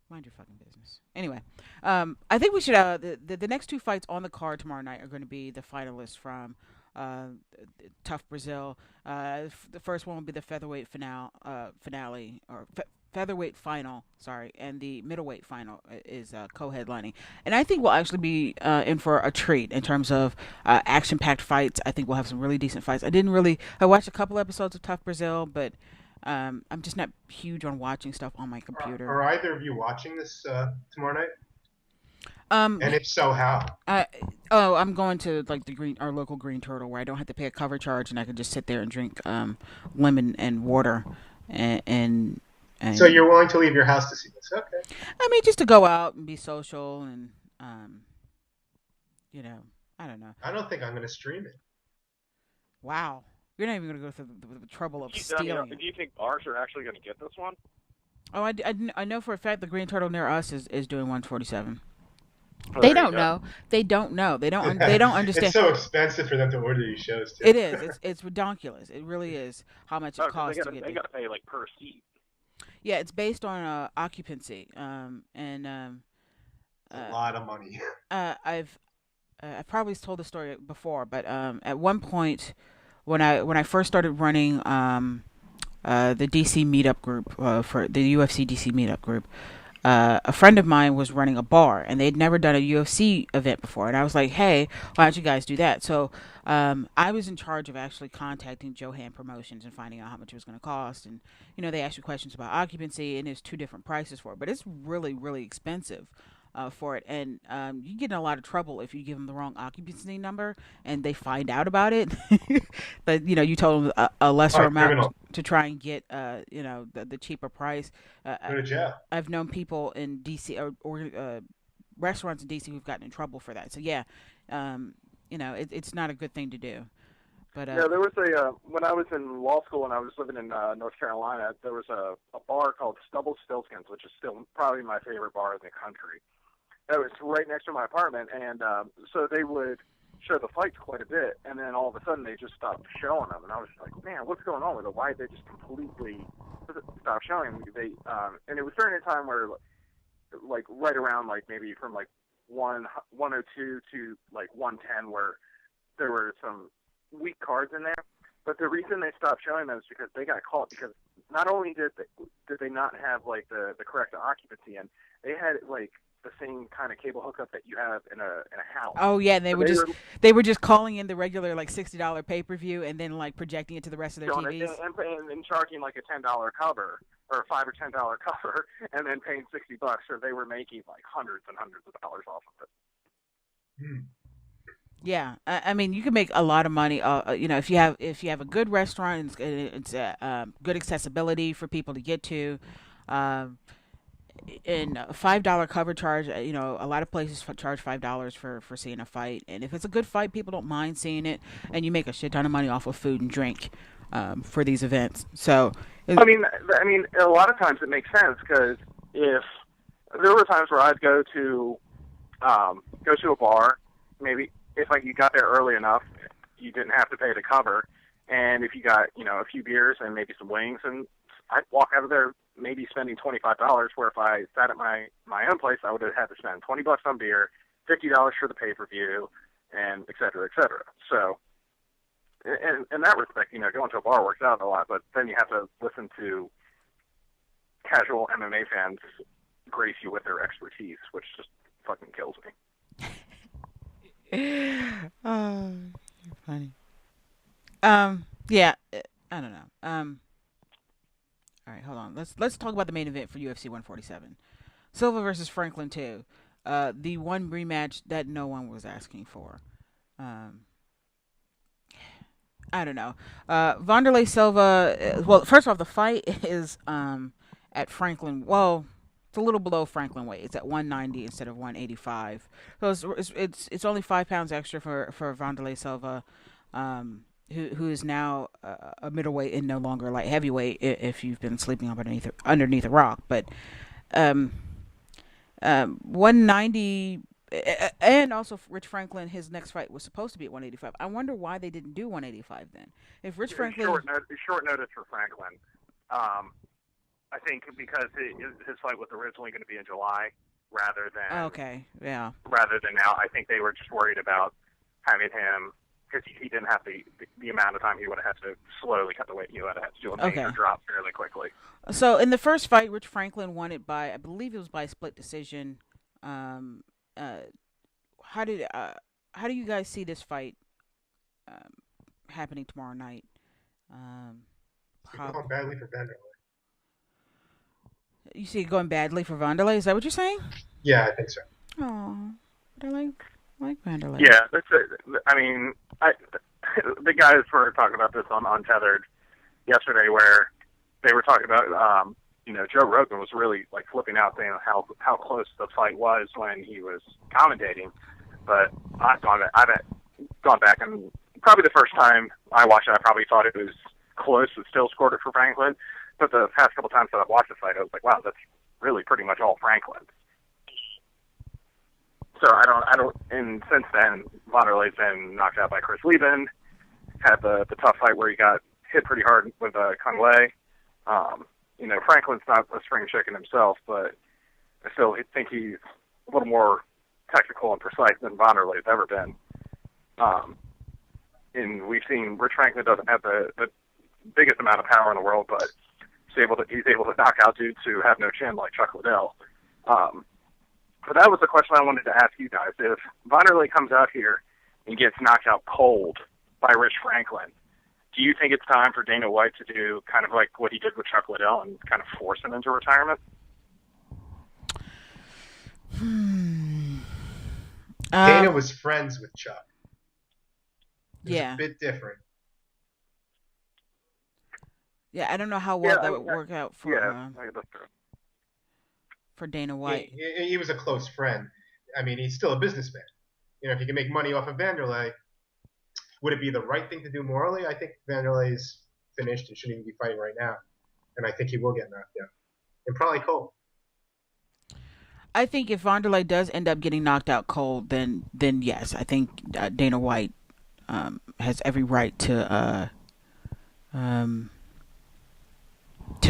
Mind your fucking business. Anyway, I think we should. The next two fights on the card tomorrow night are going to be the finalists from Tough Brazil. The first one will be the featherweight finale or featherweight final. Sorry, and the middleweight final is co-headlining. And I think we'll actually be in for a treat in terms of action-packed fights. I think we'll have some really decent fights. I watched a couple episodes of Tough Brazil, but I'm just not huge on watching stuff on my computer. Are either of you watching this tomorrow night? And if so, how? I'm going to like our local Green Turtle where I don't have to pay a cover charge and I can just sit there and drink lemon and water and So you're willing to leave your house to see this? Okay. I mean, just to go out and be social and I don't know. I don't think I'm going to stream it. Wow. You're not even going to go through the trouble of stealing it. Do you think bars are actually going to get this one? Oh, I know for a fact the Green Turtle near us is doing 147. Oh, they don't know. They don't know. They don't understand. It's so expensive for them to order these shows, too. It is. It's ridiculous. It really is how much it costs to get. They got to pay like per seat. Yeah, it's based on occupancy. And a lot of money. I've probably told the story before, but at one point when I first started running the DC meetup group for the UFC DC meetup group, a friend of mine was running a bar and they'd never done a UFC event before, and I was like, hey, why don't you guys do that? So I was in charge of actually contacting Johan Promotions and finding out how much it was going to cost, and they asked you questions about occupancy, and there's two different prices for it, but it's really, really expensive for it, and you get in a lot of trouble if you give them the wrong occupancy number and they find out about it. But you told them a lesser amount to try and get the cheaper price. Go to jail. I've known people in DC or restaurants in DC who've gotten in trouble for that. So yeah, it's not a good thing to do. But there was when I was in law school and I was living in North Carolina, there was a bar called Stubble Stilskins, which is still probably my favorite bar in the country. It was right next to my apartment, and so they would show the fights quite a bit, and then all of a sudden they just stopped showing them, and I was like, man, what's going on with it? Why did they just completely stop showing them? And it was during a time where, like, right around, like, maybe from, like, 102 to like 110, where there were some weak cards in there. But the reason they stopped showing them is because they got caught, because not only did they not have like the correct occupancy in, they had like the same kind of cable hookup that you have in a house. Oh yeah, and they were just calling in the regular like $60 pay-per-view and then like projecting it to the rest of their TVs and charging like a $10 cover or a $5 or $10 cover, and then paying $60, so they were making like hundreds and hundreds of dollars off of it. Yeah, I mean, you can make a lot of money. You know, if you have a good restaurant, it's good accessibility for people to get to. And $5 cover charge. You know, a lot of places charge $5 for seeing a fight, and if it's a good fight, people don't mind seeing it, and you make a shit ton of money off of food and drink for these events. So, I mean, a lot of times it makes sense, because if there were times where I'd go to a bar, maybe. If like you got there early enough, you didn't have to pay the cover, and if you got a few beers and maybe some wings, and I'd walk out of there maybe spending $25. Where if I sat at my own place, I would have had to spend $20 on beer, $50 for the pay-per-view, and et cetera, et cetera. So, in that respect, going to a bar works out a lot, but then you have to listen to casual MMA fans grace you with their expertise, which just fucking kills me. Oh, you're funny. Yeah, I don't know. All right, hold on. Let's talk about the main event for UFC 147. Silva versus Franklin 2. The one rematch that no one was asking for. I don't know. Wanderlei Silva. Well, first off, the fight is at Franklin. Well, it's a little below Franklin weight. It's at 190 instead of 185. So it's only 5 pounds extra for Wanderlei Silva, who is now a middleweight and no longer light heavyweight. If you've been sleeping underneath a rock, but 190, and also Rich Franklin, his next fight was supposed to be at 185. I wonder why they didn't do 185 then. If Rich Franklin short notice for Franklin. I think because his fight was originally going to be in July rather than rather than now. I think they were just worried about having him, because he didn't have the amount of time he would have had to slowly cut the weight. He would have had to do a major drop fairly quickly. So in the first fight, Rich Franklin won it by, I believe it was by split decision. How do you guys see this fight happening tomorrow night? Going badly for Vanderlei. You see it going badly for Wanderlei? Is that what you're saying? Yeah, I think so. Oh, I like Wanderlei. Yeah, that's it. I mean, the guys were talking about this on Untethered yesterday, where they were talking about, Joe Rogan was really like flipping out, saying how close the fight was when he was commentating. But I've gone back, and probably the first time I watched it, I probably thought it was close, but still scored it for Franklin. But the past couple times that I've watched the fight, I was like, wow, that's really pretty much all Franklin. So I don't, and since then, Wanderlei's been knocked out by Chris Lieben, had the tough fight where he got hit pretty hard with Kung Lei. Franklin's not a spring chicken himself, but I still think he's a little more technical and precise than Wanderlei's ever been. And we've seen Rich Franklin doesn't have the biggest amount of power in the world, but he's able to knock out dudes who have no chin, like Chuck Liddell. But that was the question I wanted to ask you guys. If Wanderlei comes out here and gets knocked out cold by Rich Franklin, do you think it's time for Dana White to do kind of like what he did with Chuck Liddell and kind of force him into retirement? Dana was friends with Chuck. It was a bit different. Yeah, I don't know how well that would work out for that's true. For Dana White. He was a close friend. I mean, he's still a businessman. If you can make money off of Wanderlei, would it be the right thing to do morally? I think Vanderlei's finished and shouldn't even be fighting right now. And I think he will get knocked out. And probably cold. I think if Wanderlei does end up getting knocked out cold, then yes, I think Dana White has every right to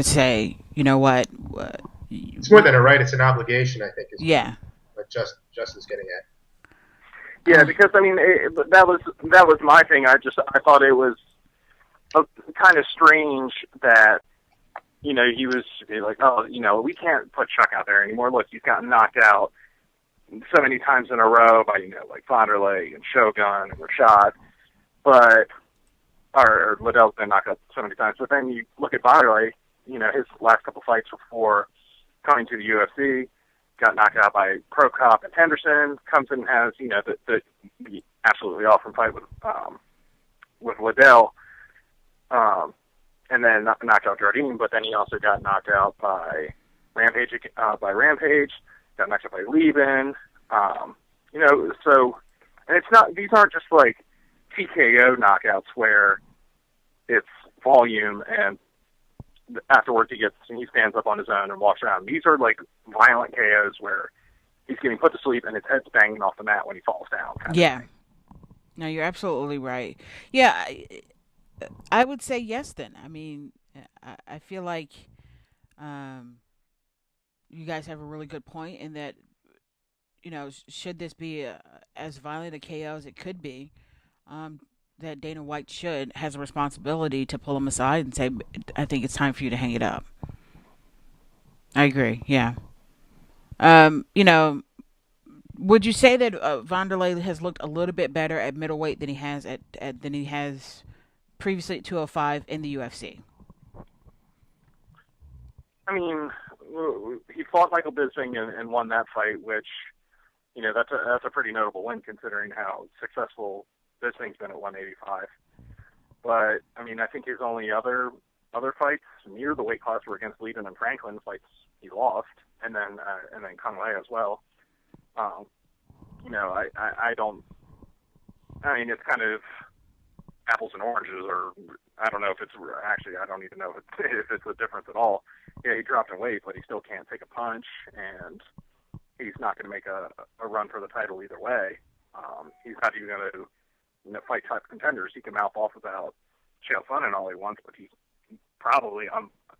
say, you know what? It's more than a right; it's an obligation. I think. Yeah, what Justin's getting at. Yeah, because I mean that was my thing. I thought it was kind of strange that he was like, oh, we can't put Chuck out there anymore. Look, he's gotten knocked out so many times in a row by like Vanderlei and Shogun and Rashad, or Liddell's been knocked out so many times. But then you look at Vanderlei, his last couple fights before coming to the UFC. Got knocked out by Prokop and Henderson. Comes in and has the absolutely awesome fight with Liddell, and then knocked out Jardine. But then he also got knocked out by Rampage. Got knocked out by Lieben. So and it's not; these aren't just like TKO knockouts where it's volume and afterwards he stands up on his own and walks around. These are like violent KOs where he's getting put to sleep and his head's banging off the mat when he falls down. Yeah. No, you're absolutely right. Yeah, I would say yes then. I mean, I feel like you guys have a really good point in that, should this be as violent a KO as it could be, that Dana White has a responsibility to pull him aside and say, I think it's time for you to hang it up. I agree, yeah. Would you say that Vanderlei has looked a little bit better at middleweight than he has than he has previously at 205 in the UFC? I mean, he fought Michael Bisping and won that fight, which, that's a pretty notable win considering how successful Bisping's been at 185. But I mean, I think his only other fights near the weight class were against Lieben and Franklin, fights he lost, and then Conway as well. I don't. I mean, it's kind of apples and oranges, or I don't know if it's actually. I don't even know if it's a difference at all. Yeah, he dropped in weight, but he still can't take a punch, and he's not going to make a run for the title either way. He's not even going to fight type contenders. He can mouth off about Chael Sonnen all he wants, but he's probably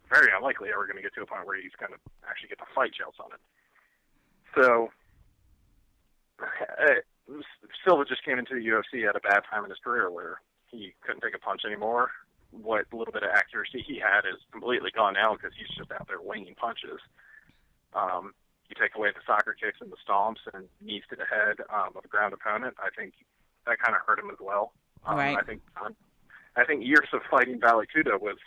very unlikely ever going to get to a point where he's going to actually get to fight Chael Sonnen. So Silva just came into the UFC at a bad time in his career where he couldn't take a punch anymore. What little bit of accuracy he had is completely gone now because he's just out there winging punches. You take away the soccer kicks and the stomps and knees to the head of a ground opponent, I think that kind of hurt him as well. Right. I think years of fighting Balakuda with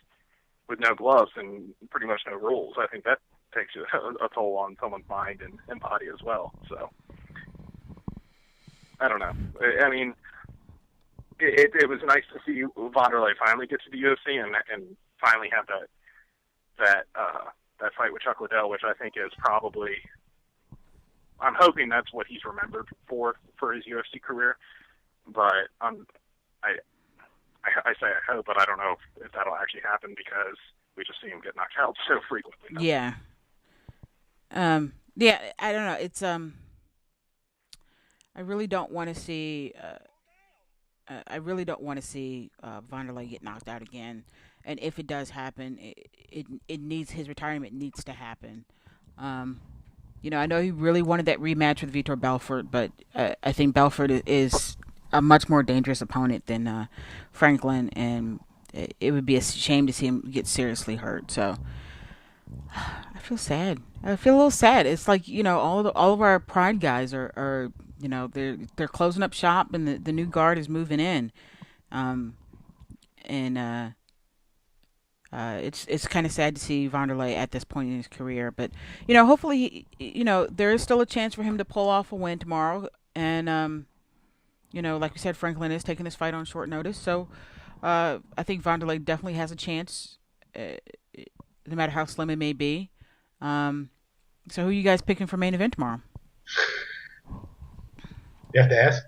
no gloves and pretty much no rules, I think that takes a toll on someone's mind and body as well. So I don't know. I mean, it was nice to see Vanderlei finally get to the UFC and finally have that fight with Chuck Liddell, which I think is probably, I'm hoping that's what he's remembered for his UFC career. But I say I hope, but I don't know if that'll actually happen because we just see him get knocked out so frequently now. Yeah. Yeah, I don't know. It's I really don't want to see. Vanderlei get knocked out again. And if it does happen, it needs, his retirement needs to happen. I know he really wanted that rematch with Vitor Belfort, but I think Belfort is a much more dangerous opponent than Franklin, and it would be a shame to see him get seriously hurt. So I feel sad. I feel a little sad. It's like, all of our Pride guys are they're closing up shop, and the new guard is moving in, it's kind of sad to see Vanderlei at this point in his career. But hopefully, there is still a chance for him to pull off a win tomorrow. And like we said, Franklin is taking this fight on short notice, so I think Vanderlei definitely has a chance, no matter how slim it may be. So who are you guys picking for main event tomorrow? You have to ask.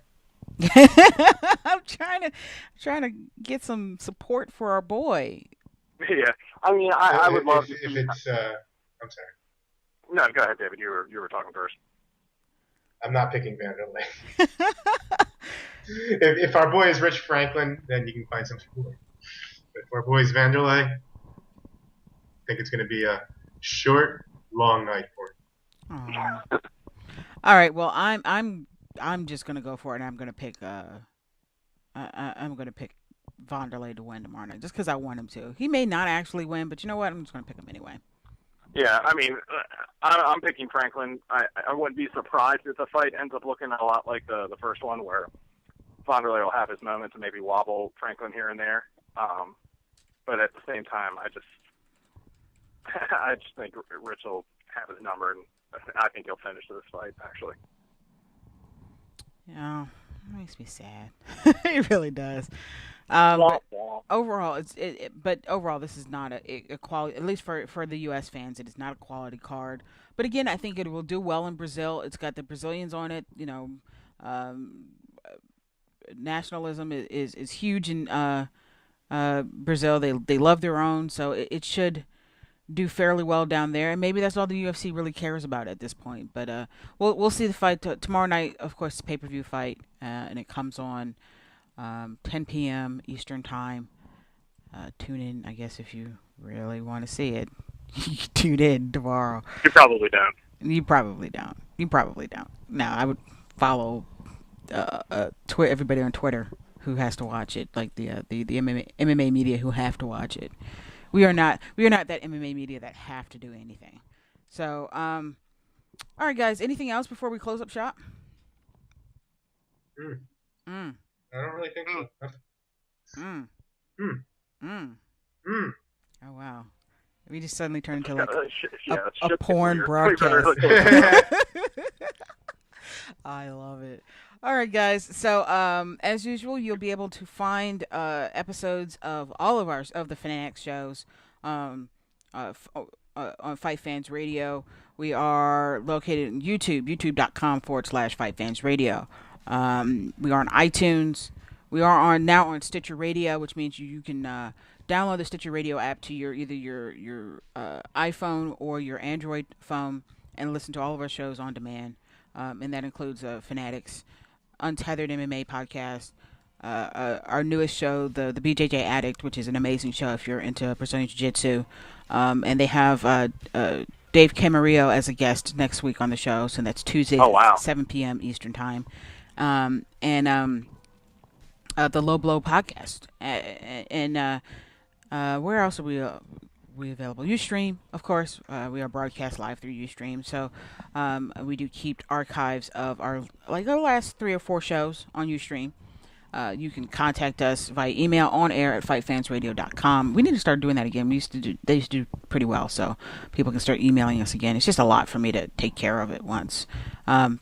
I'm trying to get some support for our boy. Yeah, I mean, I would love if it's. I'm sorry. No, go ahead, David. You were talking first. I'm not picking Vanderlei. if our boy is Rich Franklin, then you can find some support. But if our boy is Vanderlei, I think it's going to be a short, long night for him. All right. Well, I'm just gonna go for it, and I'm gonna pick I'm gonna pick Vonderlei to win tomorrow night, just because I want him to. He may not actually win, but you know what? I'm just gonna pick him anyway. Yeah, I mean, I'm picking Franklin. I wouldn't be surprised if the fight ends up looking a lot like the first one, where Vonderlei will have his moments and maybe wobble Franklin here and there. But at the same time, I just think Rich will have his number, and I think he'll finish this fight, actually. Yeah, it makes me sad. It really does. But overall, but overall, this is not a quality. At least for the U.S. fans, it is not a quality card. But again, I think it will do well in Brazil. It's got the Brazilians on it. You know, nationalism is huge in Brazil. They love their own, so it should do fairly well down there, and maybe that's all the UFC really cares about at this point. But we'll see the fight tomorrow night. Of course, the pay-per-view fight, and it comes on 10 p.m. Eastern time. Tune in, I guess, if you really want to see it. You can tune in tomorrow. You probably don't. You probably don't. Now, I would follow everybody on Twitter who has to watch it, like the MMA media who have to watch it. We are not that MMA media that have to do anything. So, all right, guys. Anything else before we close up shop? I don't really think so. Oh wow. We just suddenly turned into like a porn broadcast. I love it. All right, guys. So, as usual, you'll be able to find episodes of all of the FanAddicts shows on FightFans Radio. We are located on YouTube, youtube.com/FightFans Radio. We are on iTunes. We are now on Stitcher Radio, which means you can download the Stitcher Radio app to either your iPhone or your Android phone and listen to all of our shows on demand. And that includes FanAddicts, Untethered MMA podcast, our newest show, the BJJ Addict, which is an amazing show if you're into Brazilian Jiu-Jitsu. And they have Dave Camarillo as a guest next week on the show, so that's Tuesday at 7 p.m. Eastern Time. And the Low Blow podcast. And where else are we available? Ustream, of course. We are broadcast live through Ustream, so we do keep archives of our last 3 or 4 shows on Ustream. You can contact us via email on air at fightfansradio.com. We need to start doing that again. They used to do pretty well, so people can start emailing us again. It's just a lot for me to take care of at once.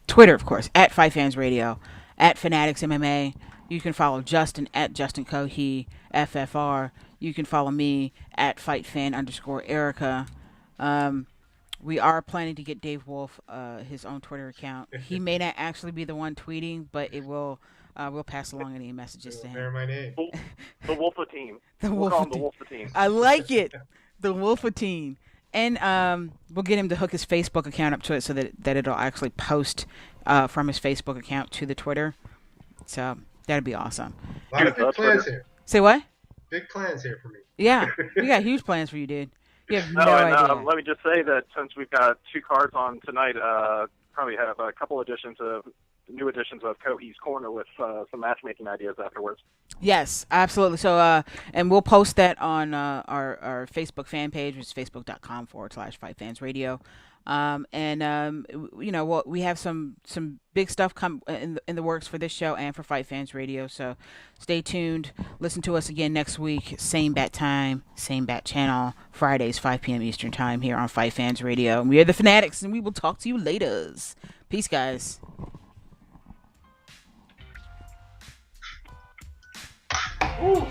Twitter, of course, at FightFansRadio, at FanAddicts MMA. You can follow Justin at Justin Cohee, FFR. You can follow me at FightFan_Erica. We are planning to get Dave Wolf his own Twitter account. He may not actually be the one tweeting, but it will. We'll pass along any messages to him. Bear my name. The Wolfatine. We'll call him the Wolfatine. I like it. The Wolfatine. And we'll get him to hook his Facebook account up to it so that it'll actually post from his Facebook account to the Twitter. So that'd be awesome. A lot of big plans here. Say what? Big plans here for me. Yeah, we got huge plans for you, dude. You have no idea. idea. Let me just say that since we've got 2 cards on tonight, probably have a couple new editions of Cohee's Corner with some matchmaking ideas afterwards. Yes, absolutely. So, and we'll post that on our Facebook fan page, which is facebook.com/FightFansRadio. We have some big stuff come in the works for this show and for Fight Fans Radio. So stay tuned. Listen to us again next week. Same bat time, same bat channel. Fridays, 5 p.m. Eastern Time here on Fight Fans Radio. We are the FanAddicts, and we will talk to you later. Peace, guys. Ooh.